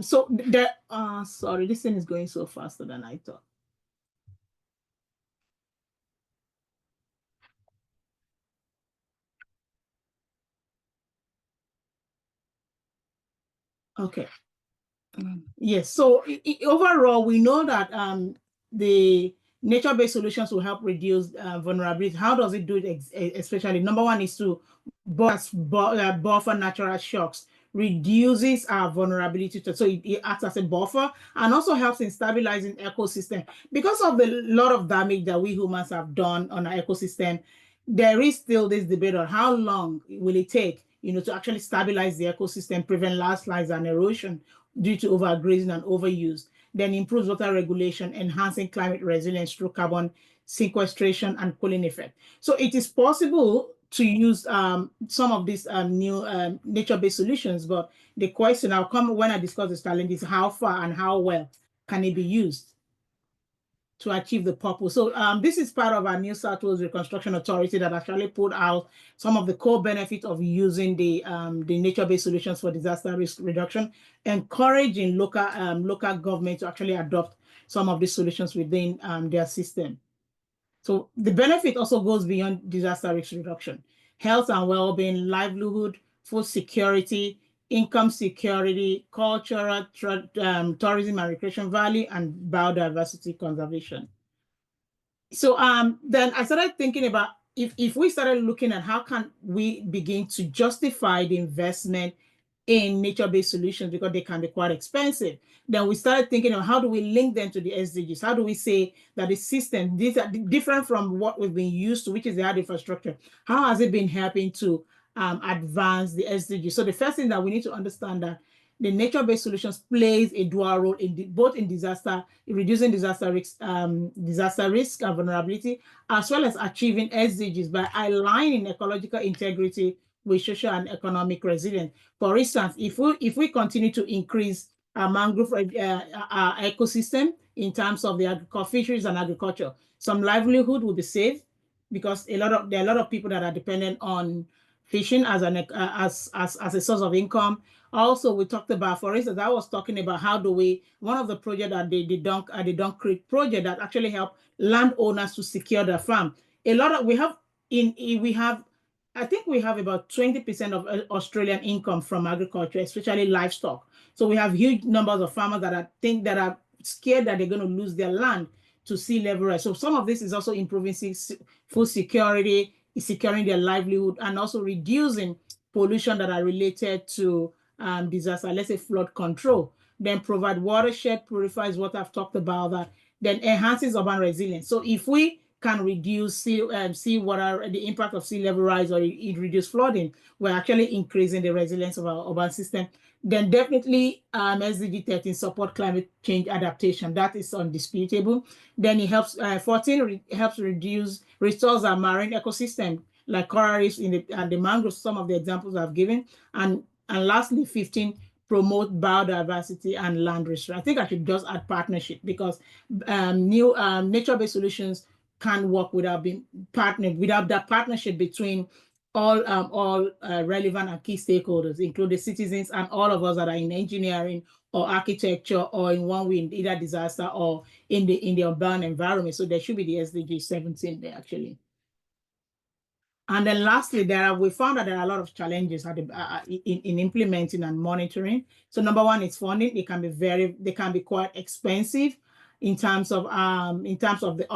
So sorry, this thing is going so faster than I thought. Okay. Yes. So overall, we know that the nature-based solutions will help reduce vulnerability. How does it do it? Especially, number one is to buffer natural shocks, reduces our vulnerability to, so it acts as a buffer and also helps in stabilizing ecosystem. Because of the lot of damage that we humans have done on our ecosystem, there is still this debate on how long will it take, to actually stabilize the ecosystem, prevent landslides and erosion due to overgrazing and overuse, then improves water regulation, enhancing climate resilience through carbon sequestration and cooling effect. So it is possible to use some of these new nature-based solutions, but the question I'll come when I discuss this challenge is how far and how well can it be used to achieve the purpose. So this is part of our New South Wales Reconstruction Authority that actually put out some of the core benefits of using the nature-based solutions for disaster risk reduction, encouraging local government to actually adopt some of these solutions within their system. So the benefit also goes beyond disaster risk reduction. Health and well-being, livelihood, food security, income security, cultural, tourism and recreation value, and biodiversity conservation. So then I started thinking about if we started looking at how can we begin to justify the investment in nature-based solutions because they can be quite expensive. Then we started thinking of how do we link them to the SDGs? How do we say that the system, these are different from what we've been used to, which is the hard infrastructure. How has it been helping to advance the SDGs? So the first thing that we need to understand that the nature-based solutions plays a dual role in both in reducing disaster risk and vulnerability, as well as achieving SDGs by aligning ecological integrity with social and economic resilience. For instance, if we continue to increase our mangrove our ecosystem in terms of the fisheries and agriculture, some livelihood will be saved because there are a lot of people that are dependent on fishing as a source of income. Also, we talked about, for instance, I was talking about one of the projects that the Dunk Creek project that actually help landowners to secure their farm. I think we have about 20% of Australian income from agriculture, especially livestock. So we have huge numbers of farmers that are scared that they're going to lose their land to sea level rise. So some of this is also improving food security, securing their livelihood, and also reducing pollution that are related to disaster, let's say flood control. Then provide watershed, purifies what I've talked about that, then enhances urban resilience. So if we can reduce seawater, the impact of sea level rise, or it reduce flooding, we're actually increasing the resilience of our urban system. Then definitely SDG 13 support climate change adaptation. That is undisputable. Then it helps, 14 helps restores our marine ecosystem, like coral reefs and the mangroves, some of the examples I've given. And lastly, 15, promote biodiversity and land restoration. I think I should just add partnership because new nature-based solutions can work without being partnered, without that partnership between all relevant and key stakeholders, including citizens and all of us that are in engineering or architecture or in one way in either disaster or in the urban environment. So there should be the SDG 17 there actually. And then lastly, we found that there are a lot of challenges in implementing and monitoring. So number one is funding. They can be quite expensive in terms of the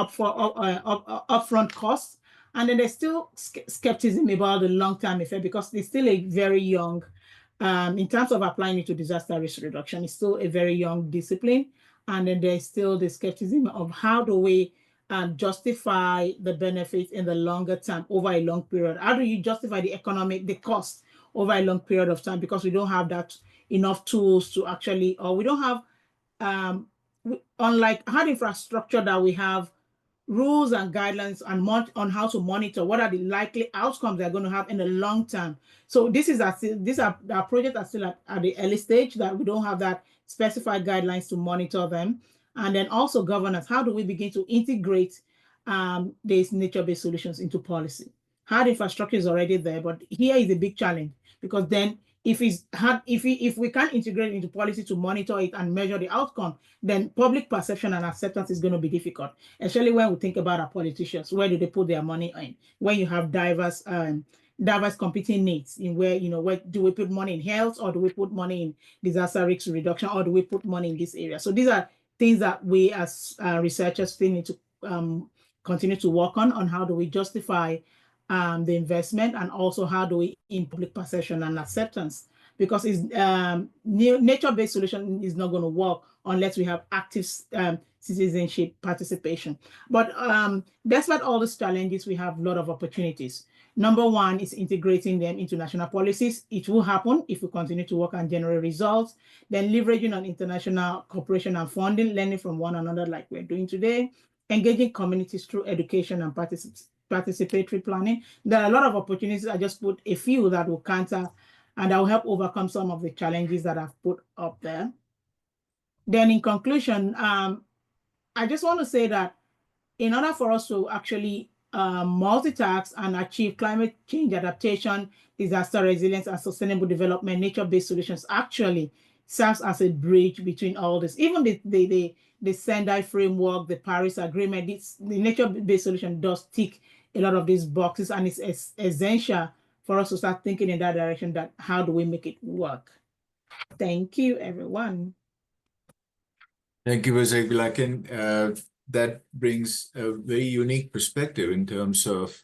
upfront costs. And then there's still skepticism about the long-term effect because it's still a very young, in terms of applying it to disaster risk reduction, it's still a very young discipline. And then there's still the skepticism of how do we justify the benefits in the longer term over a long period. How do you justify the cost over a long period of time? Because we don't have that enough tools to actually, or we don't have, unlike hard infrastructure that we have rules and guidelines on how to monitor what are the likely outcomes they're going to have in the long term. So these are our projects are still at the early stage that we don't have that specified guidelines to monitor them. And then also governance. How do we begin to integrate these nature-based solutions into policy? Hard infrastructure is already there, but here is a big challenge, because then if we can't integrate into policy to monitor it and measure the outcome, then public perception and acceptance is going to be difficult, especially when we think about our politicians. Where do they put their money in? When you have diverse competing needs, in where, where do we put money in health, or do we put money in disaster risk reduction, or do we put money in this area? So these are things that we as researchers still need to continue to work on how do we justify the investment, and also how do we in public perception and acceptance, because it's nature-based solution is not going to work unless we have active citizenship participation. But despite all these challenges, we have a lot of opportunities. Number one is integrating them into national policies. It will happen if we continue to work and generate results. Then leveraging on international cooperation and funding, learning from one another like we're doing today, engaging communities through education and participatory planning. There are a lot of opportunities. I just put a few that will counter and that will help overcome some of the challenges that I've put up there. Then in conclusion, I just want to say that in order for us to actually multitask and achieve climate change adaptation, disaster resilience, and sustainable development, nature-based solutions actually serves as a bridge between all this. Even the Sendai framework, the Paris Agreement, the nature-based solution does tick a lot of these boxes, and it's essential for us to start thinking in that direction, that how do we make it work? Thank you, everyone. Thank you, Ms. Egbilakin. That brings a very unique perspective in terms of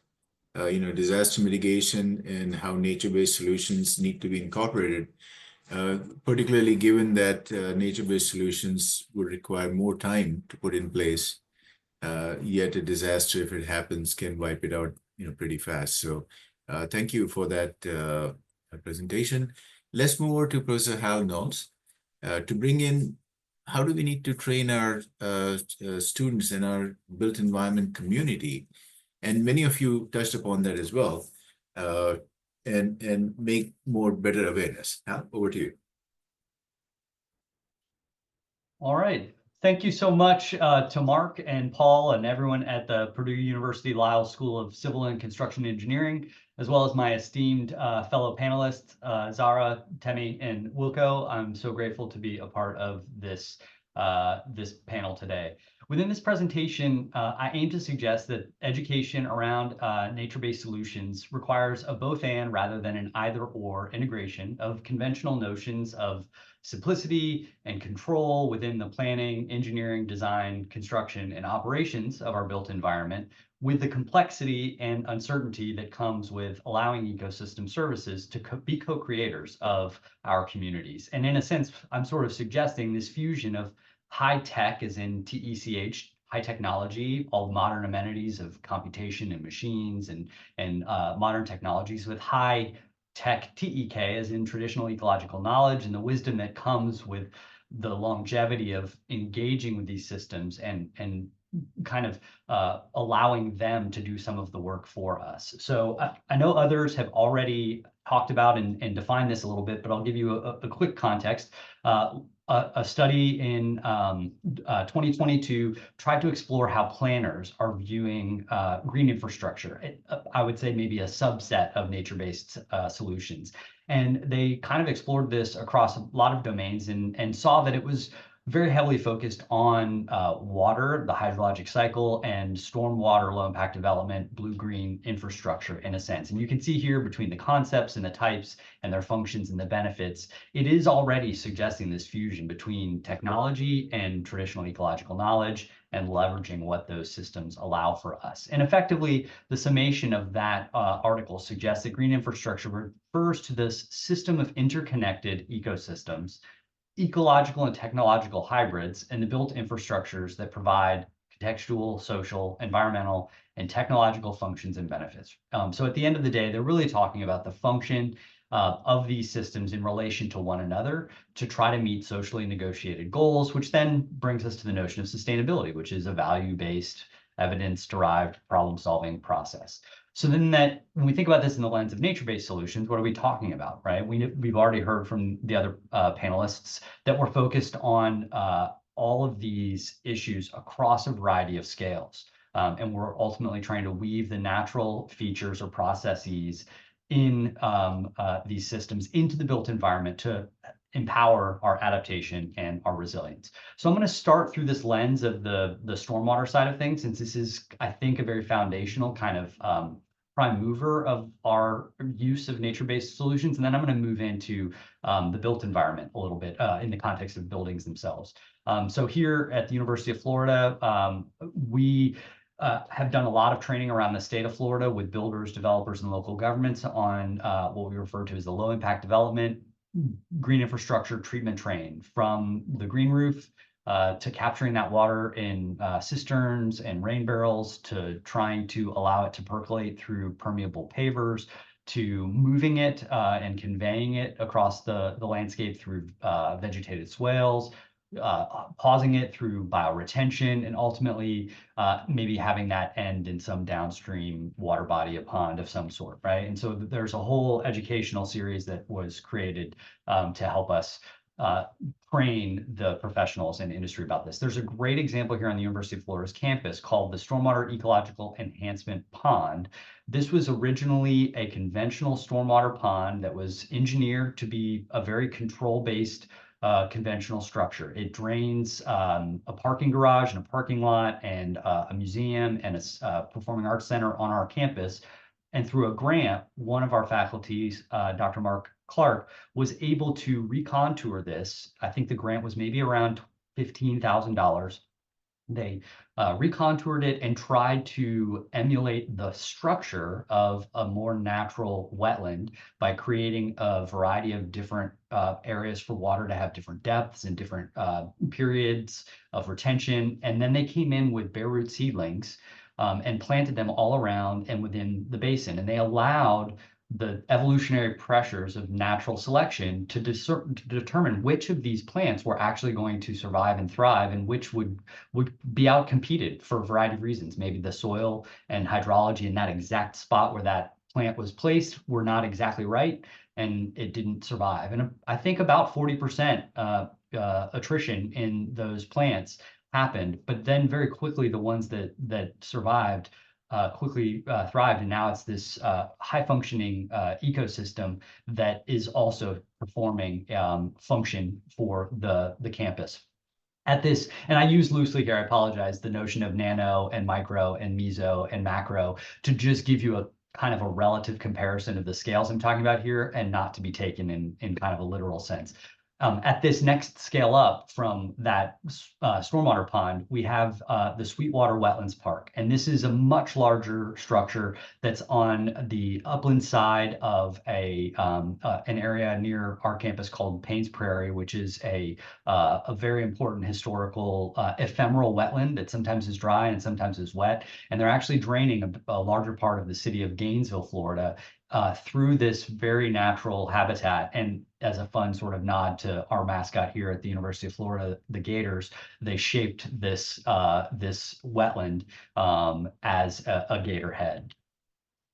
disaster mitigation and how nature-based solutions need to be incorporated, particularly given that nature-based solutions would require more time to put in place. Yet a disaster, if it happens, can wipe it out pretty fast. So thank you for that presentation. Let's move over to Professor Hal Knowles to bring in how do we need to train our students in our built environment community? And many of you touched upon that as well, and make more better awareness. Hal, over to you. All right. Thank you so much to Mark and Paul and everyone at the Purdue University Lyell School of Civil and Construction Engineering, as well as my esteemed fellow panelists, Zara, Temi, and Wilco. I'm so grateful to be a part of this panel today. Within this presentation, I aim to suggest that education around nature-based solutions requires a both and rather than an either or integration of conventional notions of simplicity and control within the planning, engineering, design, construction, and operations of our built environment, with the complexity and uncertainty that comes with allowing ecosystem services to be co-creators of our communities. And in a sense, I'm sort of suggesting this fusion of high tech, as in TECH, high technology, all modern amenities of computation and machines and modern technologies, with high tech, TEK, as in traditional ecological knowledge and the wisdom that comes with the longevity of engaging with these systems and kind of allowing them to do some of the work for us. So I know others have already talked about and defined this a little bit, but I'll give you a quick context. A study in 2022 tried to explore how planners are viewing green infrastructure. I would say maybe a subset of nature-based solutions. And they kind of explored this across a lot of domains and saw that it was very heavily focused on water, the hydrologic cycle, and stormwater low impact development, blue-green infrastructure in a sense. And you can see here between the concepts and the types and their functions and the benefits, it is already suggesting this fusion between technology and traditional ecological knowledge and leveraging what those systems allow for us. And effectively, the summation of that article suggests that green infrastructure refers to this system of interconnected ecosystems, ecological and technological hybrids, and the built infrastructures that provide contextual, social, environmental, and technological functions and benefits. So at the end of the day, they're really talking about the function of these systems in relation to one another to try to meet socially negotiated goals, which then brings us to the notion of sustainability, which is a value-based, evidence-derived problem-solving process. So then when we think about this in the lens of nature-based solutions, what are we talking about, right? We've already heard from the other panelists that we're focused on all of these issues across a variety of scales. And we're ultimately trying to weave the natural features or processes in these systems into the built environment to empower our adaptation and our resilience. So I'm going to start through this lens of the stormwater side of things, since this is, I think, a very foundational kind of prime mover of our use of nature-based solutions. And then I'm going to move into the built environment a little bit in the context of buildings themselves. So here at the University of Florida, we have done a lot of training around the state of Florida with builders, developers, and local governments on what we refer to as the low impact development green infrastructure treatment train, from the green roof to capturing that water in cisterns and rain barrels, to trying to allow it to percolate through permeable pavers, to moving it and conveying it across the landscape through vegetated swales, pausing it through bioretention, and ultimately maybe having that end in some downstream water body, a pond of some sort, right? And so there's a whole educational series that was created to help us train the professionals in the industry about this. There's a great example here on the University of Florida's campus called the Stormwater Ecological Enhancement Pond. This was originally a conventional stormwater pond that was engineered to be a very control-based conventional structure. It drains a parking garage and a parking lot and a museum and a performing arts center on our campus. And through a grant, one of our faculties, Dr. Mark Clark, was able to recontour this. I think the grant was maybe around $15,000. They recontoured it and tried to emulate the structure of a more natural wetland by creating a variety of different areas for water to have different depths and different periods of retention. And then they came in with bare root seedlings and planted them all around and within the basin. And they allowed the evolutionary pressures of natural selection to determine which of these plants were actually going to survive and thrive, and which would be outcompeted for a variety of reasons. Maybe the soil and hydrology in that exact spot where that plant was placed were not exactly right, and it didn't survive. And I think about 40% attrition in those plants happened, but then very quickly the ones that survived quickly thrived, and now it's this high-functioning ecosystem that is also performing function for the campus. At this, and I use loosely here, I apologize, the notion of nano and micro and meso and macro to just give you a kind of a relative comparison of the scales I'm talking about here, and not to be taken in kind of a literal sense. At this next scale up from that stormwater pond, we have the Sweetwater Wetlands Park. And this is a much larger structure that's on the upland side of an area near our campus called Paynes Prairie, which is a very important historical ephemeral wetland that sometimes is dry and sometimes is wet. And they're actually draining a larger part of the city of Gainesville, Florida, through this very natural habitat. And as a fun sort of nod to our mascot here at the University of Florida, the Gators, they shaped this wetland as a gator head.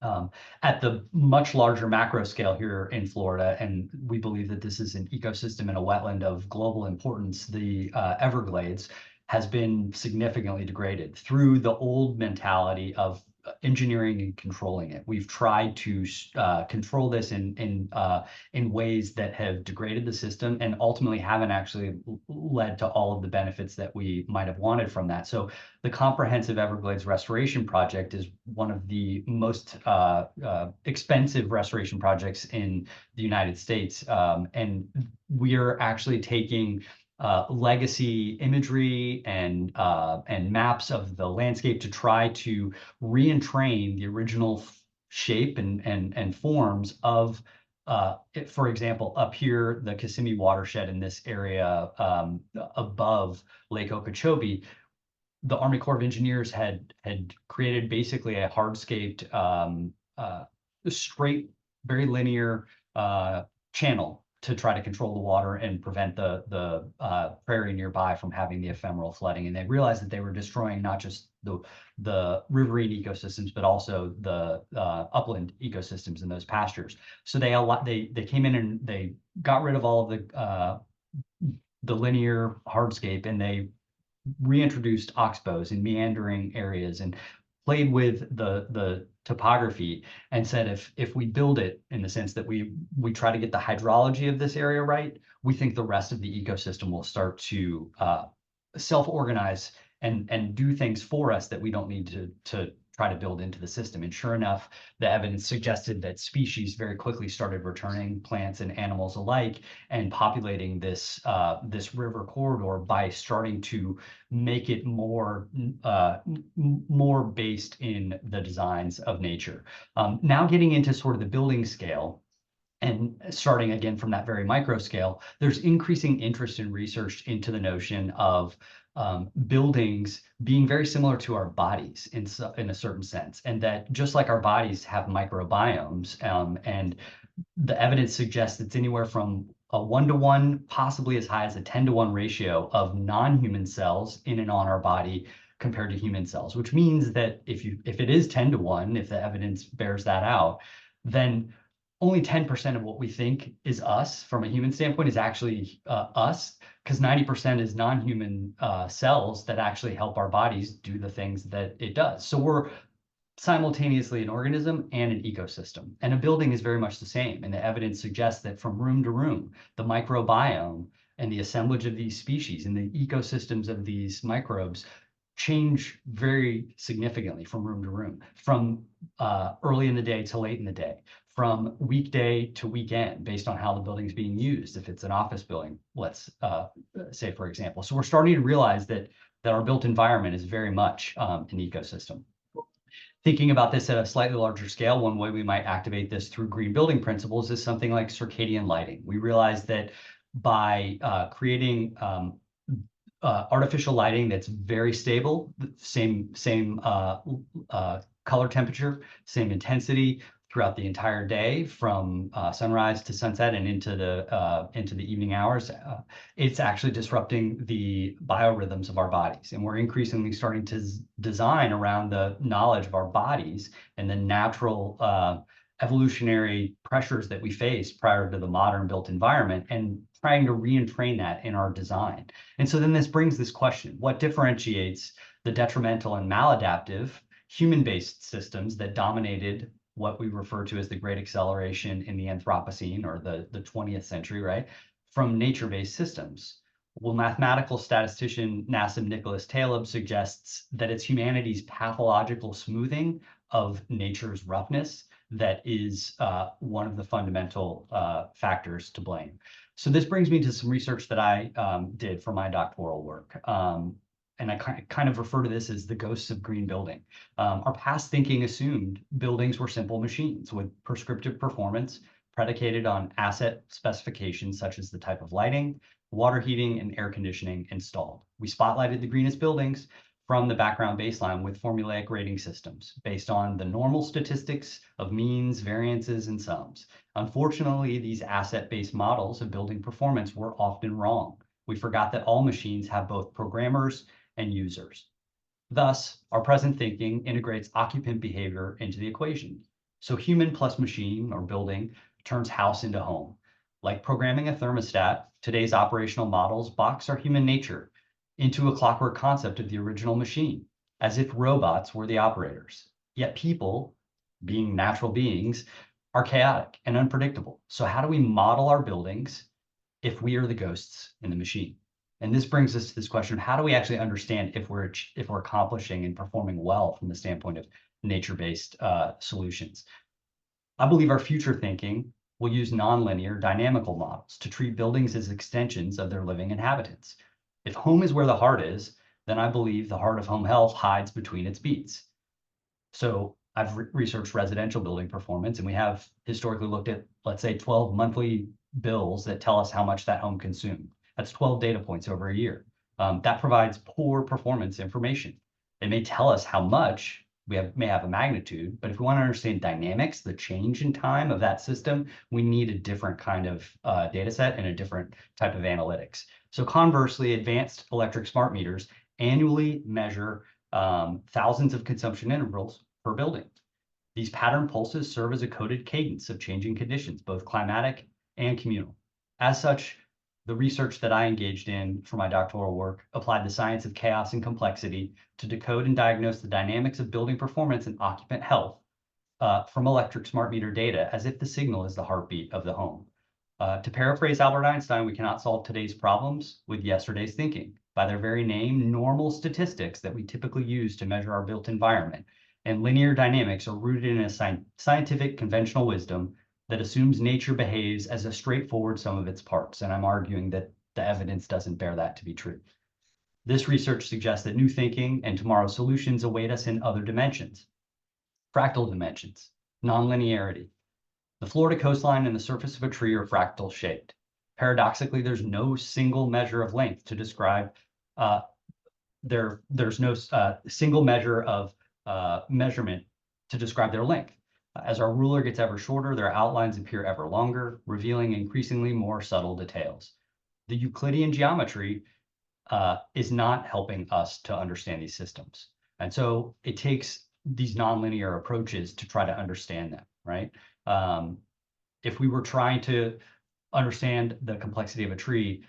At the much larger macro scale here in Florida, and we believe that this is an ecosystem and a wetland of global importance, the Everglades has been significantly degraded through the old mentality of engineering and controlling it. We've tried to control this in ways that have degraded the system and ultimately haven't actually led to all of the benefits that we might have wanted from that. So the Comprehensive Everglades Restoration Project is one of the most expensive restoration projects in the United States. And we are actually taking legacy imagery and maps of the landscape to try to re-entrain the original shape and forms of, for example, up here, the Kissimmee watershed in this area above Lake Okeechobee. The Army Corps of Engineers had created basically a hardscaped, straight, very linear channel to try to control the water and prevent the prairie nearby from having the ephemeral flooding. And they realized that they were destroying not just the riverine ecosystems, but also the upland ecosystems in those pastures. So they came in and they got rid of all of the linear hardscape, and they reintroduced oxbows in meandering areas and played with the topography and said, if we build it in the sense that we try to get the hydrology of this area right, we think the rest of the ecosystem will start to self-organize and do things for us that we don't need to try to build into the system. And sure enough, the evidence suggested that species very quickly started returning, plants and animals alike, and populating this river corridor by starting to make it more based in the designs of nature. Now getting into sort of the building scale, and starting again from that very micro scale, there's increasing interest in research into the notion of buildings being very similar to our bodies in a certain sense, and that just like our bodies have microbiomes, and the evidence suggests it's anywhere from a 1-to-1, possibly as high as a 10-to-1 ratio of non-human cells in and on our body compared to human cells, which means that if it is 10-to-1, if the evidence bears that out, then only 10% of what we think is us from a human standpoint is actually us, because 90% is non-human cells that actually help our bodies do the things that it does. So we're simultaneously an organism and an ecosystem. And a building is very much the same. And the evidence suggests that from room to room, the microbiome and the assemblage of these species and the ecosystems of these microbes change very significantly from room to room, from early in the day to late in the day, from weekday to weekend, based on how the building's being used. If it's an office building, let's say, for example. So we're starting to realize that our built environment is very much an ecosystem. Thinking about this at a slightly larger scale, one way we might activate this through green building principles is something like circadian lighting. We realize that by creating artificial lighting that's very stable, same color temperature, same intensity throughout the entire day, from sunrise to sunset and into the evening hours, it's actually disrupting the biorhythms of our bodies. And we're increasingly starting to design around the knowledge of our bodies and the natural evolutionary pressures that we face prior to the modern built environment, and trying to re-entrain that in our design. And so then this brings this question: what differentiates the detrimental and maladaptive human-based systems that dominated what we refer to as the Great Acceleration in the Anthropocene, or the 20th century, right, from nature-based systems? Well, mathematical statistician Nassim Nicholas Taleb suggests that it's humanity's pathological smoothing of nature's roughness that is one of the fundamental factors to blame. So this brings me to some research that I did for my doctoral work. And I kind of refer to this as the ghosts of green building. Our past thinking assumed buildings were simple machines with prescriptive performance predicated on asset specifications such as the type of lighting, water heating, and air conditioning installed. We spotlighted the greenest buildings from the background baseline with formulaic rating systems based on the normal statistics of means, variances, and sums. Unfortunately, these asset-based models of building performance were often wrong. We forgot that all machines have both programmers and users. Thus, our present thinking integrates occupant behavior into the equation. So human plus machine or building turns house into home. Like programming a thermostat, today's operational models box our human nature into a clockwork concept of the original machine, as if robots were the operators. Yet people, being natural beings, are chaotic and unpredictable. So how do we model our buildings if we are the ghosts in the machine? And this brings us to this question: how do we actually understand if we're accomplishing and performing well from the standpoint of nature-based solutions? I believe our future thinking will use nonlinear dynamical models to treat buildings as extensions of their living inhabitants. If home is where the heart is, then I believe the heart of home health hides between its beats. So I've researched residential building performance, and we have historically looked at, let's say, 12 monthly bills that tell us how much that home consumed. That's 12 data points over a year. That provides poor performance information. It may tell us how much may have a magnitude, but if we want to understand dynamics, the change in time of that system, we need a different kind of data set and a different type of analytics. So conversely, advanced electric smart meters annually measure thousands of consumption intervals per building. These pattern pulses serve as a coded cadence of changing conditions, both climatic and communal. As such, The research that I engaged in for my doctoral work applied the science of chaos and complexity to decode and diagnose the dynamics of building performance and occupant health from electric smart meter data, as if the signal is the heartbeat of the home. To paraphrase Albert Einstein, we cannot solve today's problems with yesterday's thinking. By their very name, normal statistics that we typically use to measure our built environment and linear dynamics are rooted in a scientific conventional wisdom that assumes nature behaves as a straightforward sum of its parts. And I'm arguing that the evidence doesn't bear that to be true. This research suggests that new thinking and tomorrow's solutions await us in other dimensions. Fractal dimensions, nonlinearity. The Florida coastline and the surface of a tree are fractal shaped. Paradoxically, there's no single measure of length to describe. There's no single measure of measurement to describe their length. As our ruler gets ever shorter, their outlines appear ever longer, revealing increasingly more subtle details. The Euclidean geometry is not helping us to understand these systems. And so it takes these nonlinear approaches to try to understand them, right? If we were trying to understand the complexity of a tree,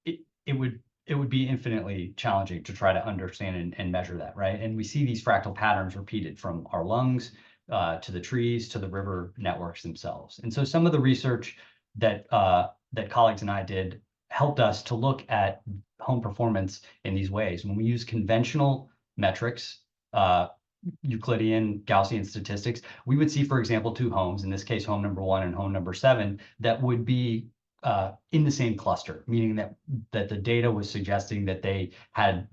it would be infinitely challenging to try to understand and measure that, right? And we see these fractal patterns repeated from our lungs to the trees to the river networks themselves. And so some of the research that that colleagues and I did helped us to look at home performance in these ways. When we use conventional metrics, Euclidean, Gaussian statistics, we would see, for example, two homes, in this case, home number 1 and home number 7, that would be in the same cluster, meaning that the data was suggesting that they had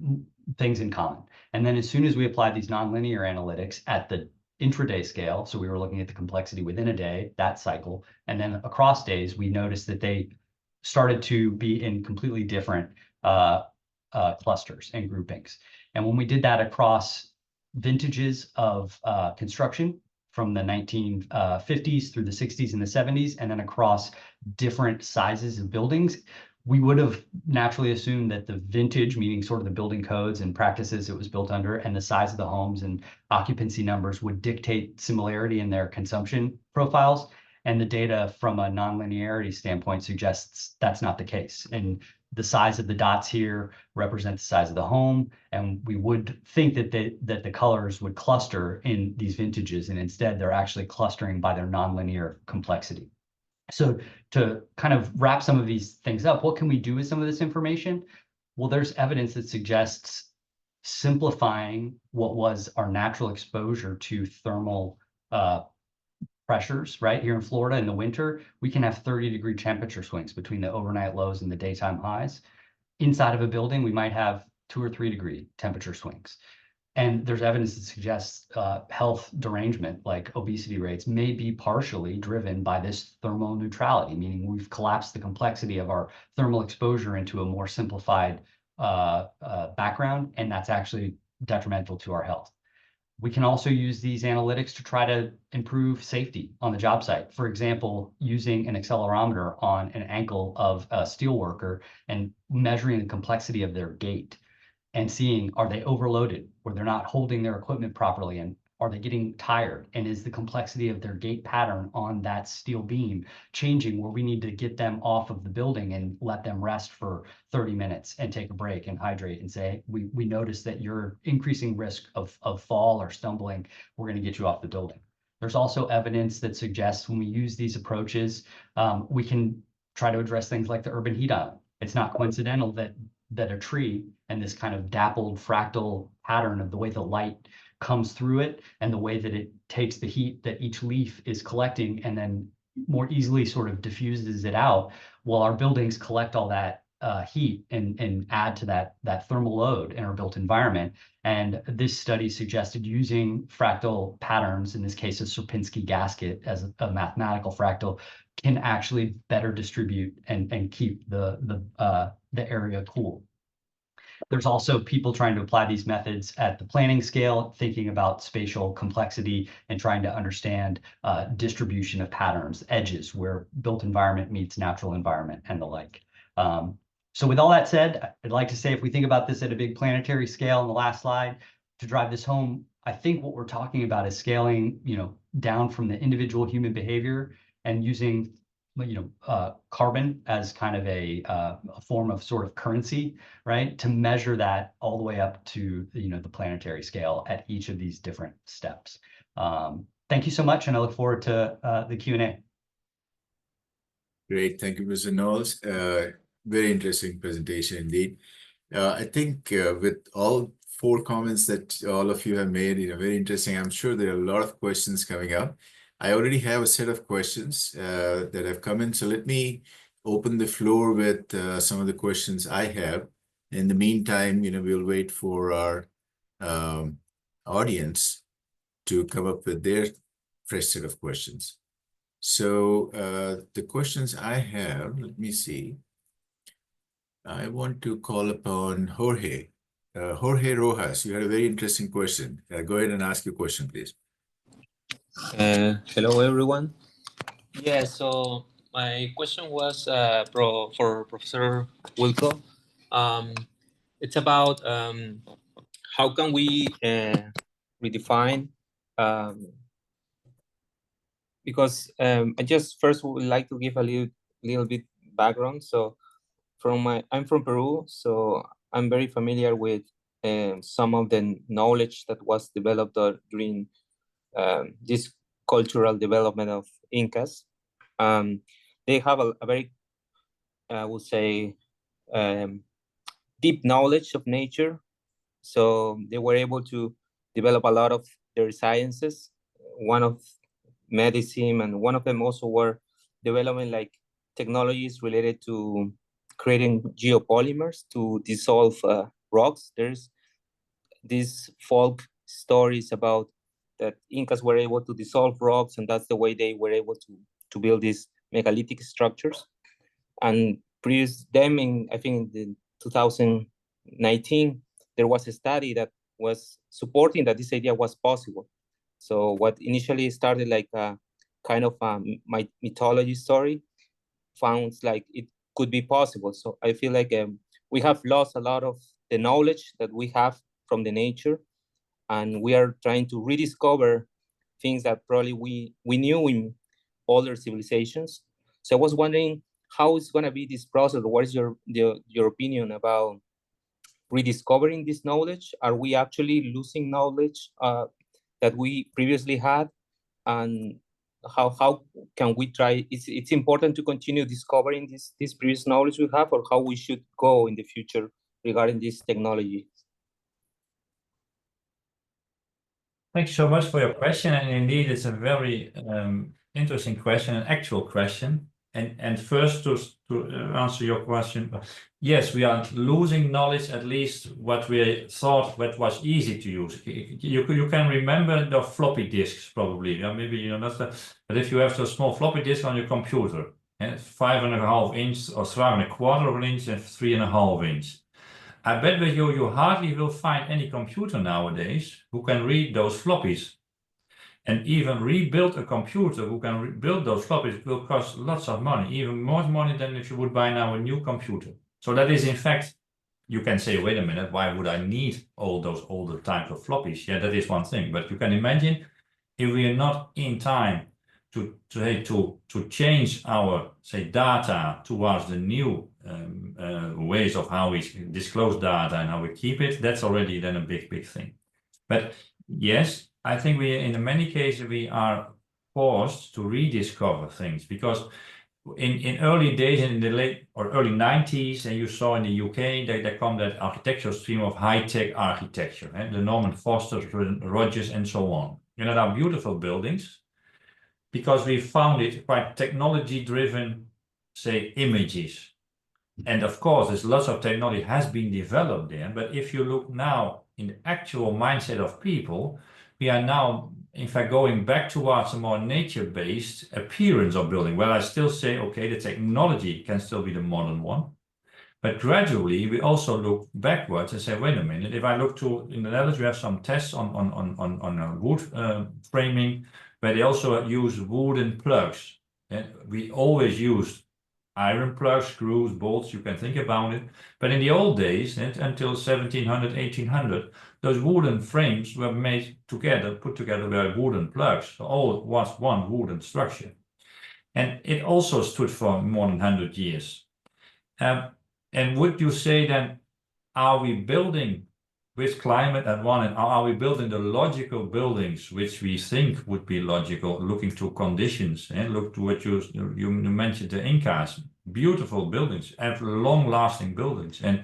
things in common. And then as soon as we applied these nonlinear analytics at the intraday scale, so we were looking at the complexity within a day, that cycle, and then across days, we noticed that they started to be in completely different clusters and groupings. And when we did that across vintages of construction from the 1950s through the 60s and the 70s, and then across different sizes of buildings, we would have naturally assumed that the vintage, meaning sort of the building codes and practices it was built under, and the size of the homes and occupancy numbers would dictate similarity in their consumption profiles. And the data from a nonlinearity standpoint suggests that's not the case. And the size of the dots here represent the size of the home. And we would think that the colors would cluster in these vintages, and instead they're actually clustering by their nonlinear complexity. So to kind of wrap some of these things up, what can we do with some of this information? Well, there's evidence that suggests simplifying what was our natural exposure to thermal pressures, right? Here in Florida in the winter, we can have 30-degree temperature swings between the overnight lows and the daytime highs. Inside of a building, we might have 2 or 3 degree temperature swings. And there's evidence that suggests health derangement, like obesity rates, may be partially driven by this thermal neutrality, meaning we've collapsed the complexity of our thermal exposure into a more simplified background, and that's actually detrimental to our health. We can also use these analytics to try to improve safety on the job site. For example, using an accelerometer on an ankle of a steel worker and measuring the complexity of their gait and seeing, are they overloaded, or they're not holding their equipment properly, and are they getting tired? And is the complexity of their gait pattern on that steel beam changing, where we need to get them off of the building and let them rest for 30 minutes and take a break and hydrate and say, we notice that you're increasing risk of fall or stumbling. We're going to get you off the building. There's also evidence that suggests when we use these approaches, we can try to address things like the urban heat island. It's not coincidental that a tree and this kind of dappled fractal pattern of the way the light comes through it and the way that it takes the heat that each leaf is collecting and then more easily sort of diffuses it out, while our buildings collect all that heat and add to that thermal load in our built environment. And this study suggested using fractal patterns, in this case a Sierpinski gasket as a mathematical fractal, can actually better distribute and keep the area cool. There's also people trying to apply these methods at the planning scale, thinking about spatial complexity and trying to understand distribution of patterns, edges, where built environment meets natural environment and the like. So with all that said, I'd like to say, if we think about this at a big planetary scale in the last slide, to drive this home, I think what we're talking about is scaling, down from the individual human behavior and using carbon as kind of a form of sort of currency, right? To measure that all the way up to the planetary scale at each of these different steps. Thank you so much, and I look forward to the Q&A. Great, thank you, Mr. Knowles. Very interesting presentation indeed. I think with all 4 comments that all of you have made, very interesting. I'm sure there are a lot of questions coming up. I already have a set of questions that have come in, so let me open the floor with some of the questions I have. In the meantime, we'll wait for our audience to come up with their fresh set of questions. So the questions I have, let me see. I want to call upon Jorge. Jorge Rojas, you had a very interesting question. Go ahead and ask your question, please. Hello, everyone. Yeah, so my question was for Professor Wilco. It's about how can we redefine, because I just first would like to give a little bit background. So I'm from Peru, so I'm very familiar with some of the knowledge that was developed during this cultural development of Incas. They have a very, I would say, deep knowledge of nature. So they were able to develop a lot of their sciences, one of medicine, and one of them also were developing like technologies related to creating geopolymers to dissolve rocks. There's these folk stories about that Incas were able to dissolve rocks, and that's the way they were able to build these megalithic structures. And previous them I think in 2019, there was a study that was supporting that this idea was possible. So what initially started like a kind of my mythology story found like it could be possible. So I feel like we have lost a lot of the knowledge that we have from the nature, and we are trying to rediscover things that probably we knew in older civilizations. So I was wondering how it's going to be this process. What is your opinion about rediscovering this knowledge? Are we actually losing knowledge that we previously had? And how can we try? It's important to continue discovering this previous knowledge we have, or how we should go in the future regarding this technology? Thank you so much for your question, and indeed it's a very interesting question, an actual question. And first to answer your question, yes, we are losing knowledge, at least what we thought that was easy to use. You can remember the floppy disks probably, maybe you know that, but if you have a small floppy disk on your computer, 5.5 inch or 3.25 of an inch and 3.5 inch. I bet that you hardly will find any computer nowadays who can read those floppies. And even rebuild a computer who can rebuild those floppies will cost lots of money, even more money than if you would buy now a new computer. So that is, in fact, you can say, wait a minute, why would I need all those older types of floppies? Yeah, that is one thing. But you can imagine if we are not in time to change our, say, data towards the new ways of how we disclose data and how we keep it, that's already then a big thing. But yes, I think in many cases we are forced to rediscover things, because in early days, in the late or early 90s, and you saw in the UK, there come that architectural stream of high-tech architecture, the Norman Fosters, Rogers, and so on. And there are beautiful buildings, because we found it quite technology-driven, say, images. And of course, there's lots of technology has been developed there. But if you look now in the actual mindset of people, we are now, in fact, going back towards a more nature-based appearance of building. Well, I still say, okay, the technology can still be the modern one. But gradually, we also look backwards and say, wait a minute, if I look in the Netherlands, we have some tests on wood framing, where they also use wooden plugs. And we always used iron plugs, screws, bolts, you can think about it. But in the old days, until 1700, 1800, those wooden frames were put together by wooden plugs. So all was one wooden structure. And it also stood for more than 100 years. And would you say then, are we building with climate at one end, are we building the logical buildings which we think would be logical, looking to conditions, and look to what you mentioned, the Incas, beautiful buildings, and long-lasting buildings. And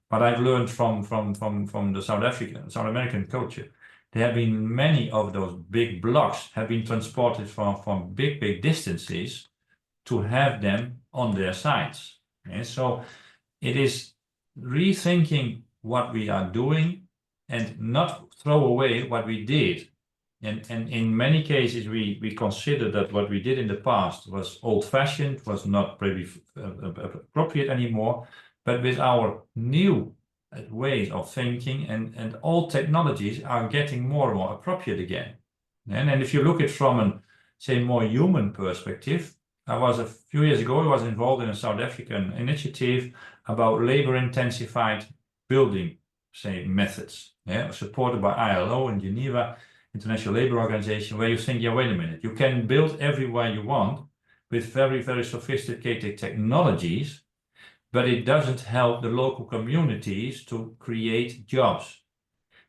what I've learned from the South American culture, there have been many of those big blocks have been transported from big distances to have them on their sites. And so it is rethinking what we are doing and not throw away what we did. And in many cases, we consider that what we did in the past was old-fashioned, was not maybe appropriate anymore. But with our new ways of thinking and all technologies are getting more and more appropriate again. And if you look at from an, say, more human perspective, a few years ago, I was involved in a South African initiative about labor-intensified building, say, methods, supported by ILO in Geneva, International Labour Organization, where you think, yeah, wait a minute, you can build everywhere you want with very, very sophisticated technologies, but it doesn't help the local communities to create jobs.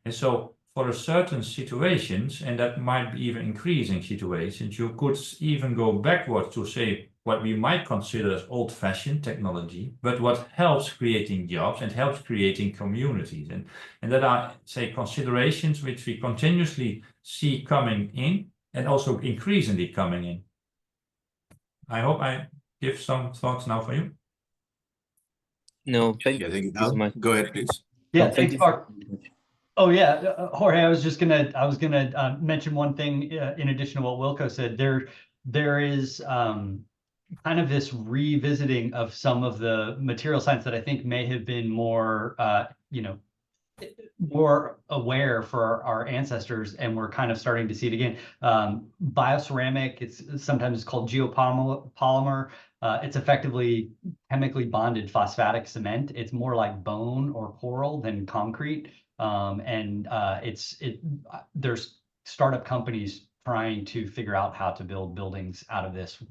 And so for certain situations, and that might be even increasing situations, you could even go backwards to say what we might consider as old-fashioned technology, but what helps creating jobs and helps creating communities. And that are, say, considerations which we continuously see coming in and also increasingly coming in. I hope I give some thoughts now for you. No, thank Yeah, thank you. you so much. Go ahead, please. Yeah, No, thank thanks, you. Mark. Oh yeah, Jorge, I was gonna mention one thing in addition to what Wilco said. There is kind of this revisiting of some of the material science that I think may have been more more aware for our ancestors, and we're kind of starting to see it again. Bioceramic, it's sometimes called geopolymer. It's effectively chemically bonded phosphatic cement. It's more like bone or coral than concrete. There's startup companies trying to figure out how to build buildings out of this,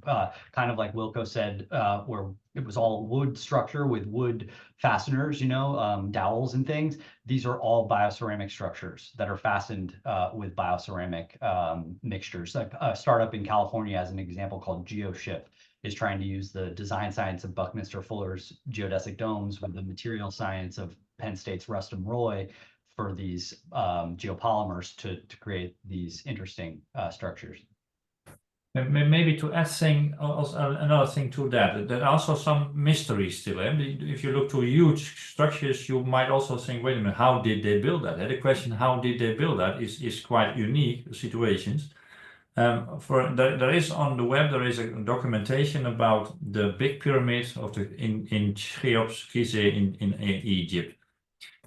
kind of like Wilco said, where it was all wood structure with wood fasteners, dowels and things. These are all bioceramic structures that are fastened with bioceramic mixtures. Like a startup in California, as an example, called GeoShip, is trying to use the design science of Buckminster Fuller's geodesic domes with the material science of Penn State's Rustum Roy for these geopolymers to create these interesting structures. Maybe to add another thing to that, there are also some mysteries still. If you look to huge structures, you might also think, wait a minute, how did they build that? The question, how did they build that, is quite unique situations. There is on the web, there is a documentation about the big pyramid in Cheops, Gizeh in Egypt.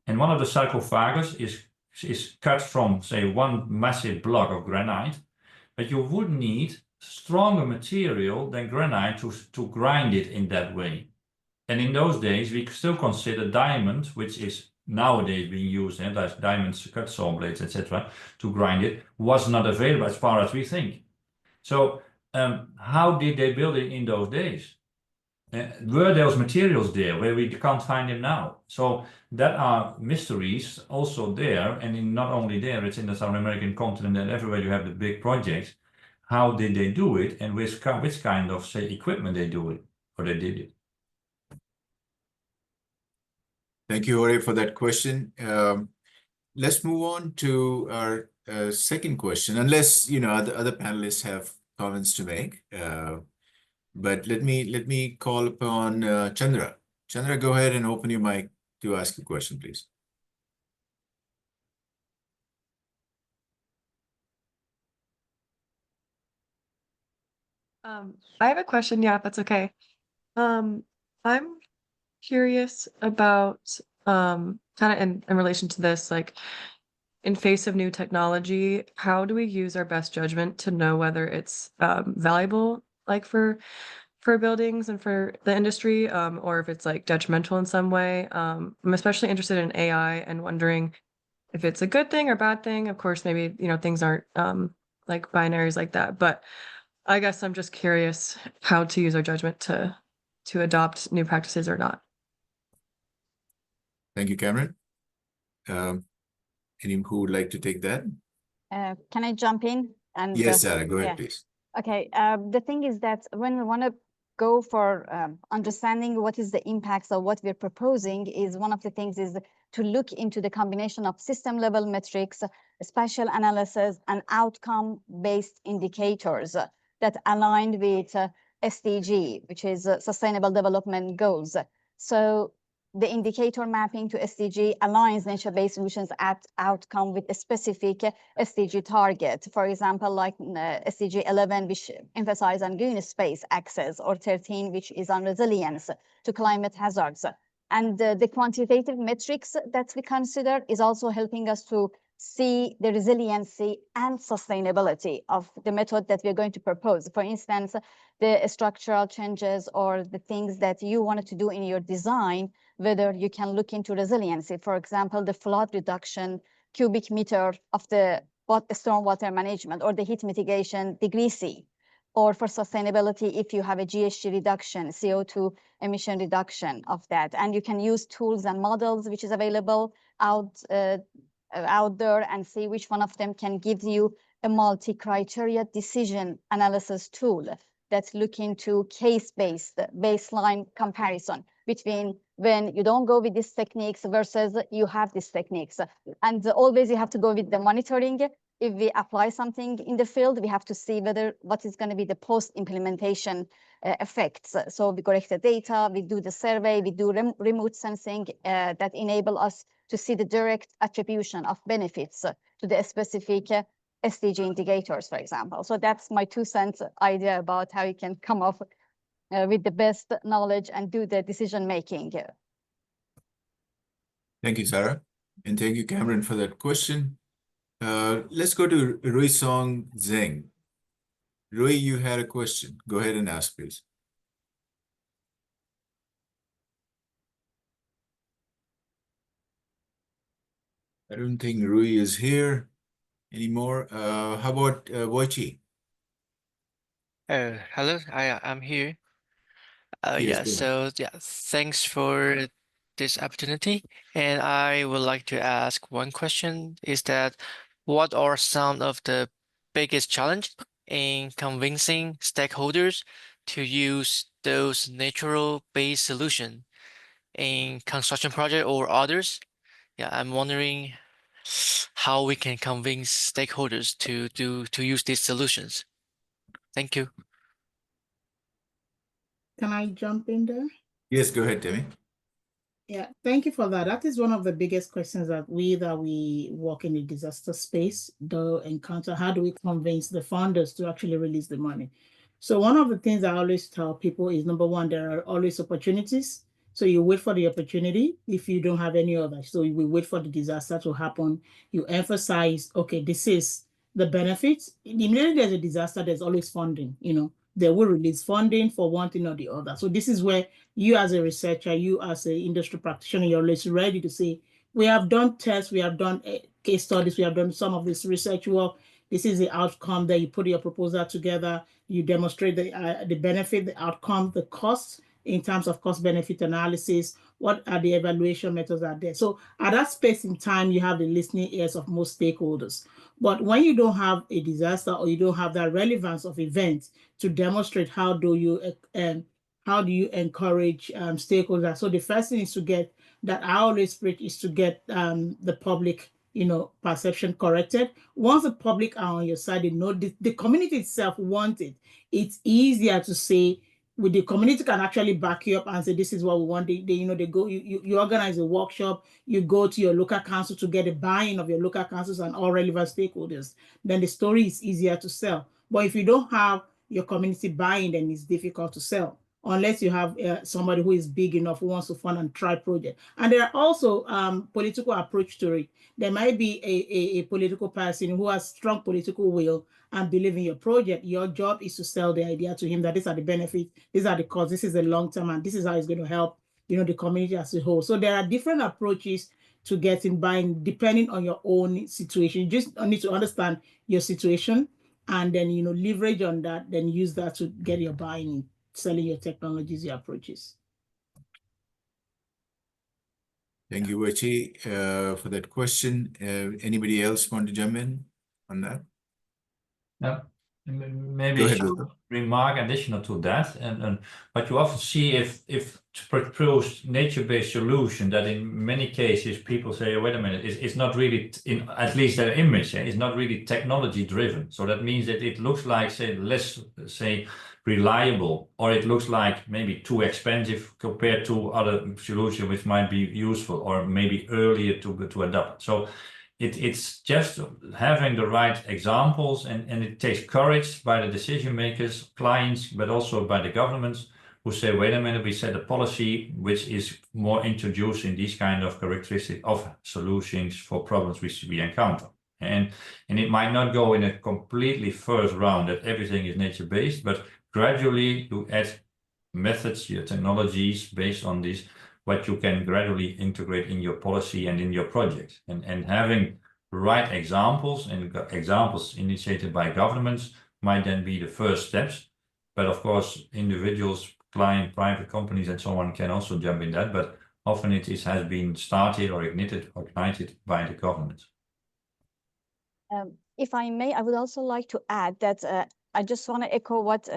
And one of the sarcophagus is cut from, say, one massive block of granite, but you would need stronger material than granite to grind it in that way. And in those days, we still consider diamond, which is nowadays being used, as diamonds, cut saw blades, etc., to grind it, was not available as far as we think. So how did they build it in those days? Were those materials there where we can't find them now? So that are mysteries also there, and not only there, it's in the South American continent and everywhere you have the big projects. How did they do it, and which kind of, say, equipment they do it, or they did it? Thank you, Jorge, for that question. Let's move on to our second question, unless other panelists have comments to make. But let me call upon Chandra. Chandra, go ahead and open your mic to ask a question, please. I have a question, yeah, if that's okay. I'm curious about kind of in relation to this, like in face of new technology, how do we use our best judgment to know whether it's valuable, like for buildings and for the industry, or if it's like detrimental in some way? I'm especially interested in AI and wondering if it's a good thing or bad thing. Of course, maybe things aren't like binaries like that, but I guess I'm just curious how to use our judgment to adopt new practices or not. Thank you, Cameron. Anyone who would like to take that? Can I jump in? And Yes, Sarah, go ahead, yeah. please. Okay, the thing is that when we want to go for understanding what is the impacts of what we're proposing, is one of the things is to look into the combination of system level metrics, spatial analysis, and outcome-based indicators that aligned with SDG, which is Sustainable Development Goals. So the indicator mapping to SDG aligns nature-based solutions at outcome with a specific SDG target. For example, like SDG 11, which emphasizes on green space access, or 13, which is on resilience to climate hazards. And the quantitative metrics that we consider is also helping us to see the resiliency and sustainability of the method that we're going to propose. For instance, the structural changes or the things that you wanted to do in your design, whether you can look into resiliency. For example, the flood reduction cubic meter of the stormwater management, or the heat mitigation degree C. Or for sustainability, if you have a GHG reduction, CO2 emission reduction of that. And you can use tools and models which is available out there, and see which one of them can give you a multi-criteria decision analysis tool that's looking to case-based baseline comparison between when you don't go with these techniques versus you have these techniques. And always you have to go with the monitoring. If we apply something in the field, we have to see what is going to be the post-implementation effects. So we collect the data, we do the survey, we do remote sensing that enable us to see the direct attribution of benefits to the specific SDG indicators, for example. So that's my 2 cents idea about how you can come up with the best knowledge and do the decision making. Thank you, Sarah. And thank you, Cameron, for that question. Let's go to Rui Song Zheng. Rui, you had a question. Go ahead and ask, please. I don't think Rui is here anymore. How about Waichi? Hello, I'm here. Yes, Yeah, go ahead. so yeah, thanks for this opportunity. And I would like to ask one question, is that what are some of the biggest challenge in convincing stakeholders to use those natural-based solution in construction project or others? Yeah, I'm wondering how we can convince stakeholders to use these solutions. Thank you. Can I jump in there? Yes, go ahead, Timmy. Yeah, thank you for that. That is one of the biggest questions that we work in the disaster space do encounter. How do we convince the funders to actually release the money? So one of the things I always tell people is, number one, there are always opportunities. So you wait for the opportunity if you don't have any other. So we wait for the disaster to happen. You emphasize, okay, this is the benefits. Immediately there's a disaster, there's always funding, they will release funding for one thing or the other. So this is where you as a researcher, you as an industry practitioner, you're always ready to say, we have done tests, we have done case studies, we have done some of this research work. This is the outcome. That you put your proposal together, you demonstrate the benefit, the outcome, the costs in terms of cost-benefit analysis, what are the evaluation methods are there. So at that space in time, you have the listening ears of most stakeholders. But when you don't have a disaster, or you don't have that relevance of events to demonstrate, how do you encourage stakeholders? So the first thing is to get that, I always preach, is to get the public perception corrected. Once the public are on your side, they know the community itself wants it. It's easier to say, with the community can actually back you up and say, this is what we want. They go, you organize a workshop, you go to your local council to get a buy-in of your local councils and all relevant stakeholders. Then the story is easier to sell. But if you don't have your community buy-in, then it's difficult to sell, unless you have somebody who is big enough, who wants to fund and try project. And there are also political approach to it. There might be a political person who has strong political will and believe in your project. Your job is to sell the idea to him that these are the benefits, these are the costs, this is the long term, and this is how it's going to help the community as a whole. So there are different approaches to getting buy-in depending on your own situation. You just need to understand your situation and then, leverage on that, then use that to get your buy-in, selling your technologies, your approaches. Thank you, Wechi, for that question. Anybody else want to jump in on that? Yeah, maybe Go ahead, some Wilco. remark additional to that, and what you often see if to propose nature-based solution, that in many cases people say, wait a minute, it's not really in at least their image, it's not really technology driven. So that means that it looks like less reliable, or it looks like maybe too expensive compared to other solutions which might be useful, or maybe earlier to adopt. So it's just having the right examples, and it takes courage by the decision makers, clients, but also by the governments who say, wait a minute, we set a policy which is more introducing these kind of characteristics of solutions for problems which we encounter. And it might not go in a completely first round that everything is nature-based, but gradually you add methods, your technologies based on this, what you can gradually integrate in your policy and in your project. And having right examples, and examples initiated by governments might then be the first steps. But of course, individuals, client, private companies, and so on can also jump in that. But often it has been started or ignited by the government. If I may, I would also like to add that I just want to echo what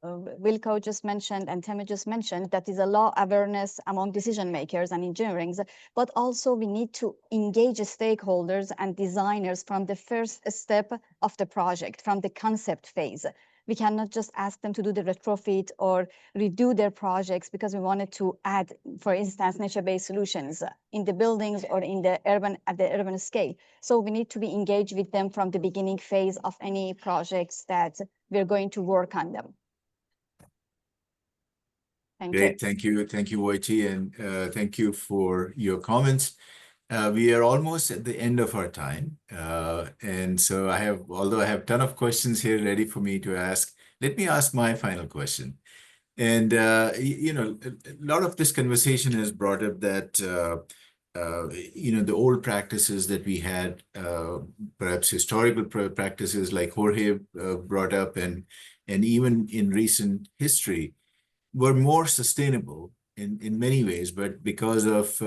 Wilco just mentioned and Temi just mentioned, that is a law awareness among decision makers and engineering, but also we need to engage stakeholders and designers from the first step of the project, from the concept phase. We cannot just ask them to do the retrofit or redo their projects because we wanted to add, for instance, nature-based solutions in the buildings or in the at the urban scale. So we need to be engaged with them from the beginning phase of any projects that we're going to work on them. Thank you. Great, thank you, Wechi, and thank you for your comments. We are almost at the end of our time, and so although I have a ton of questions here ready for me to ask, let me ask my final question. And a lot of this conversation has brought up that the old practices that we had, perhaps historical practices like Jorge brought up, and even in recent history, were more sustainable in many ways, but because of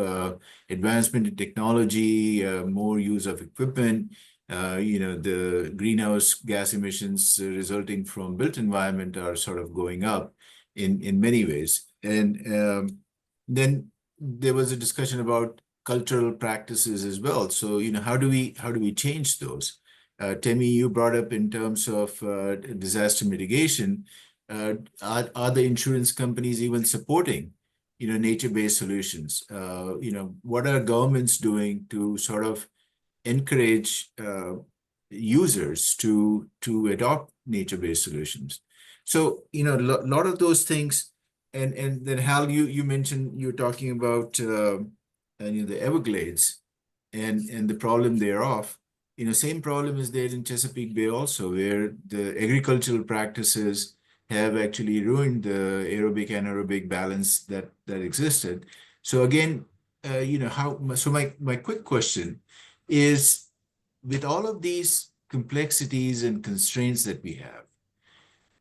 advancement in technology, more use of equipment, the greenhouse gas emissions resulting from built environment are sort of going up in many ways. And then there was a discussion about cultural practices as well. So, how do we change those? Temi, you brought up in terms of disaster mitigation. Are the insurance companies even supporting, nature-based solutions? What are governments doing to sort of encourage users to adopt nature-based solutions? So, a lot of those things, and then Hal, you mentioned you're talking about the Everglades and the problem thereof. Same problem is there in Chesapeake Bay also, where the agricultural practices have actually ruined the aerobic anaerobic balance that existed. So again, so my quick question is, with all of these complexities and constraints that we have,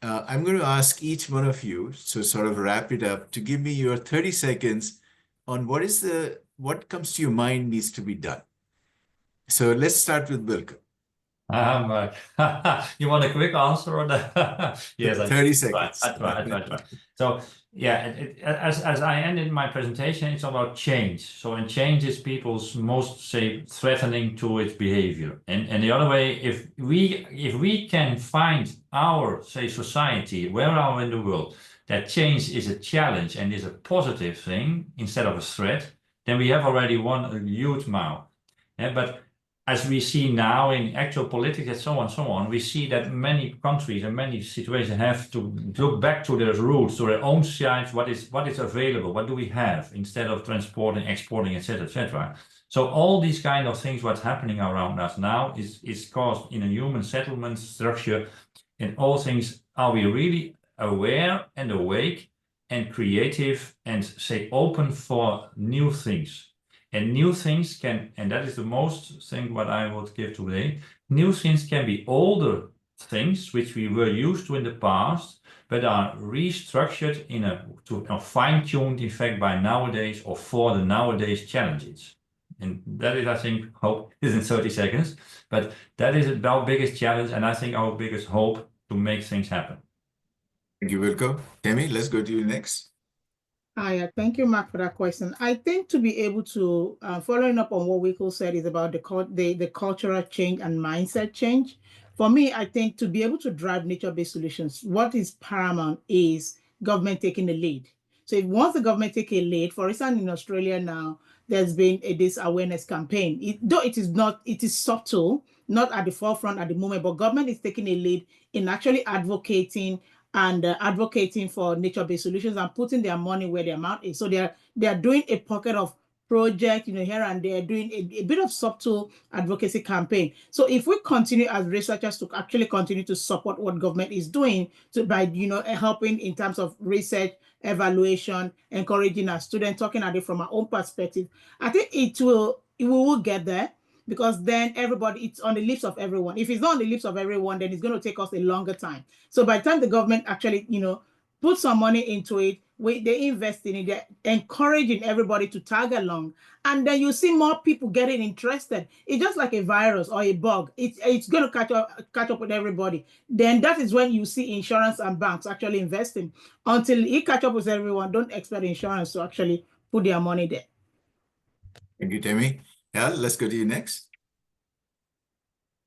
I'm going to ask each one of you, so sort of wrap it up, to give me your 30 seconds on what comes to your mind needs to be done. So let's start with Wilco. You want a quick answer on that? Yes, 30 seconds. I try. So yeah, as I ended my presentation, it's about change. So, and change is people's most threatening to its behavior. And the other way, if we can find our society, where are we in the world, that change is a challenge and is a positive thing instead of a threat, then we have already won a huge amount. Yeah, but as we see now in actual politics and so on, we see that many countries and many situations have to look back to their roots, to their own sites, what is available, what do we have, instead of transporting, exporting, etc., etc. So all these kind of things, what's happening around us now is caused in a human settlement structure. In all things, are we really aware and awake and creative and open for new things? And new things can, and that is the most thing what I would give today, new things can be older things which we were used to in the past, but are restructured to a fine-tuned, in fact, by nowadays or for the nowadays challenges. And that is, I think, hope is in 30 seconds, but that is our biggest challenge, and I think our biggest hope to make things happen. Thank you, Wilco. Tammy, let's go to you next. Hi, thank you, Mark, for that question. I think to be able to, following up on what Wilco said is about the cultural change and mindset change. For me, I think to be able to drive nature-based solutions, what is paramount is government taking the lead. So if once the government take a lead, for instance, in Australia now, there's been this awareness campaign. Though it is subtle, not at the forefront at the moment, but government is taking a lead in actually advocating for nature-based solutions and putting their money where their mouth is. So they are doing a pocket of project, here and there, doing a bit of subtle advocacy campaign. So if we continue as researchers to actually continue to support what government is doing by helping in terms of research, evaluation, encouraging our students, talking at it from our own perspective, I think we will get there. Because then it's on the lips of everyone. If it's not on the lips of everyone, then it's going to take us a longer time. So by the time the government actually, put some money into it, they invest in it, they're encouraging everybody to tag along. And then you see more people getting interested. It's just like a virus or a bug. It's going to catch up with everybody. Then that is when you see insurance and banks actually investing. Until it catch up with everyone, don't expect insurance to actually put their money there. Thank you, Tammy. Yeah, let's go to you next.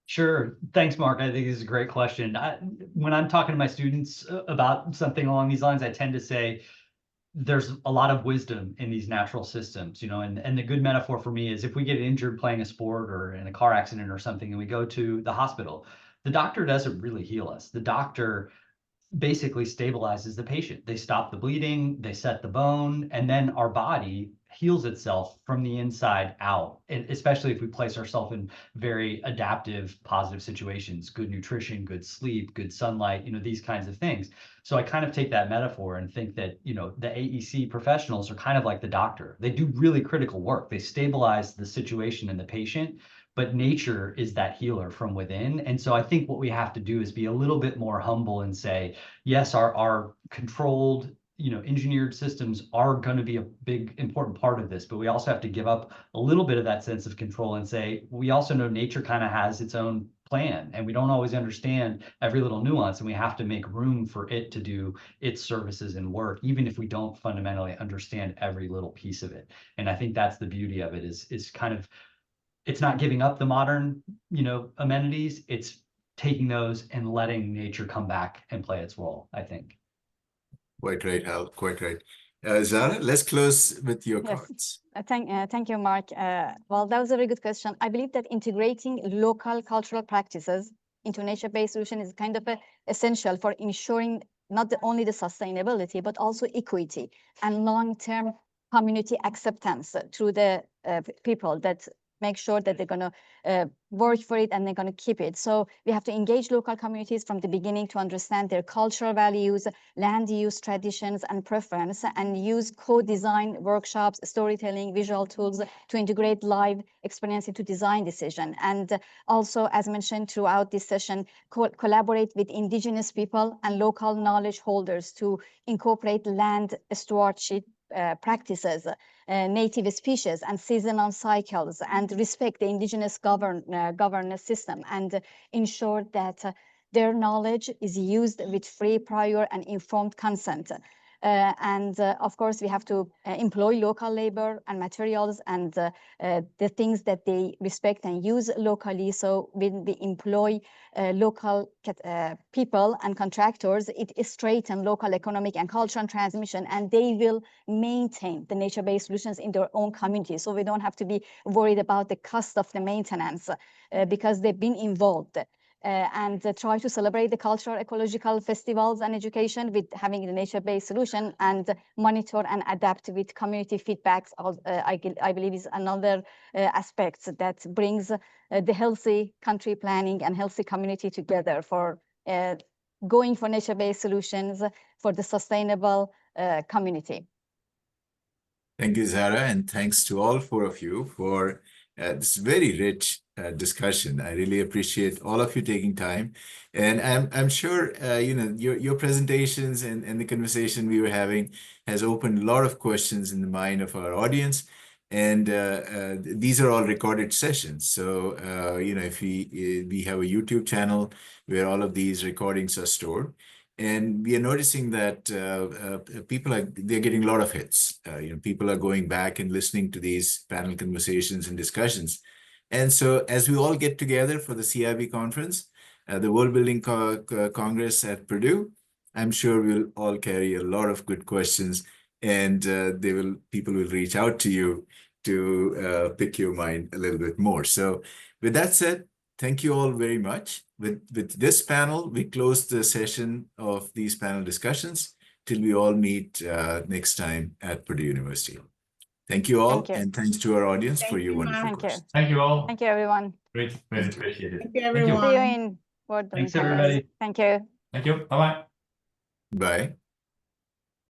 Sure. Thanks, Mark. I think this is a great question. When I'm talking to my students about something along these lines, I tend to say there's a lot of wisdom in these natural systems, and the good metaphor for me is if we get injured playing a sport or in a car accident or something and we go to the hospital, the doctor doesn't really heal us. The doctor basically stabilizes the patient. They stop the bleeding, they set the bone, and then our body heals itself from the inside out, and especially if we place ourselves in very adaptive, positive situations, good nutrition, good sleep, good sunlight, these kinds of things. So I kind of take that metaphor and think that, the AEC professionals are kind of like the doctor. They do really critical work. They stabilize the situation and the patient, but nature is that healer from within. And so I think what we have to do is be a little bit more humble and say, yes, our controlled, engineered systems are going to be a big, important part of this, but we also have to give up a little bit of that sense of control and say, we also know nature kind of has its own plan, and we don't always understand every little nuance, and we have to make room for it to do its services and work, even if we don't fundamentally understand every little piece of it. And I think that's the beauty of it is kind of, it's not giving up the modern, amenities. It's taking those and letting nature come back and play its role, I think. Quite right, Hal. Quite right. Zara, let's close with your comments. Thank you, Mark. Well, that was a very good question. I believe that integrating local cultural practices into nature-based solution is kind of essential for ensuring not only the sustainability, but also equity and long-term community acceptance through the people that make sure that they're going to work for it and they're going to keep it. So we have to engage local communities from the beginning to understand their cultural values, land use traditions, and preference, and use co-design workshops, storytelling, visual tools to integrate live experience into design decision. And also, as mentioned throughout this session, collaborate with indigenous people and local knowledge holders to incorporate land stewardship practices, native species and seasonal cycles, and respect the indigenous governance system, and ensure that their knowledge is used with free, prior, and informed consent. Of course, we have to employ local labor and materials and the things that they respect and use locally. So when we employ local people and contractors, it strengthens local economic and cultural transmission, and they will maintain the nature-based solutions in their own community. So we don't have to be worried about the cost of the maintenance because they've been involved. And try to celebrate the cultural, ecological festivals and education with having the nature-based solution, and monitor and adapt with community feedbacks. I believe is another aspect that brings the healthy country planning and healthy community together for going for nature-based solutions for the sustainable community. Thank you, Zara, and thanks to all four of you for this very rich discussion. I really appreciate all of you taking time, and I'm sure you know your presentations and the conversation we were having has opened a lot of questions in the mind of our audience. And these are all recorded sessions. So you know, if we have a YouTube channel where all of these recordings are stored. And we are noticing that they're getting a lot of hits. You know, people are going back and listening to these panel conversations and discussions. And so as we all get together for the CIB conference, the World Building Congress at Purdue, I'm sure we'll all carry a lot of good questions, and people will reach out to you to pick your mind a little bit more. So with that said, thank you all very much. With this panel, we close the session of these panel discussions till we all meet next time at Purdue University. Thank you all, Thank you. and thanks to our audience Thank for your you, wonderful Thank you. questions. Thank you all. Thank you, everyone. Great, very appreciated. Thank you, Thank you. everyone. See you in World Building Thanks, everybody. Congress. Thank you. Thank you. Bye-bye. Bye.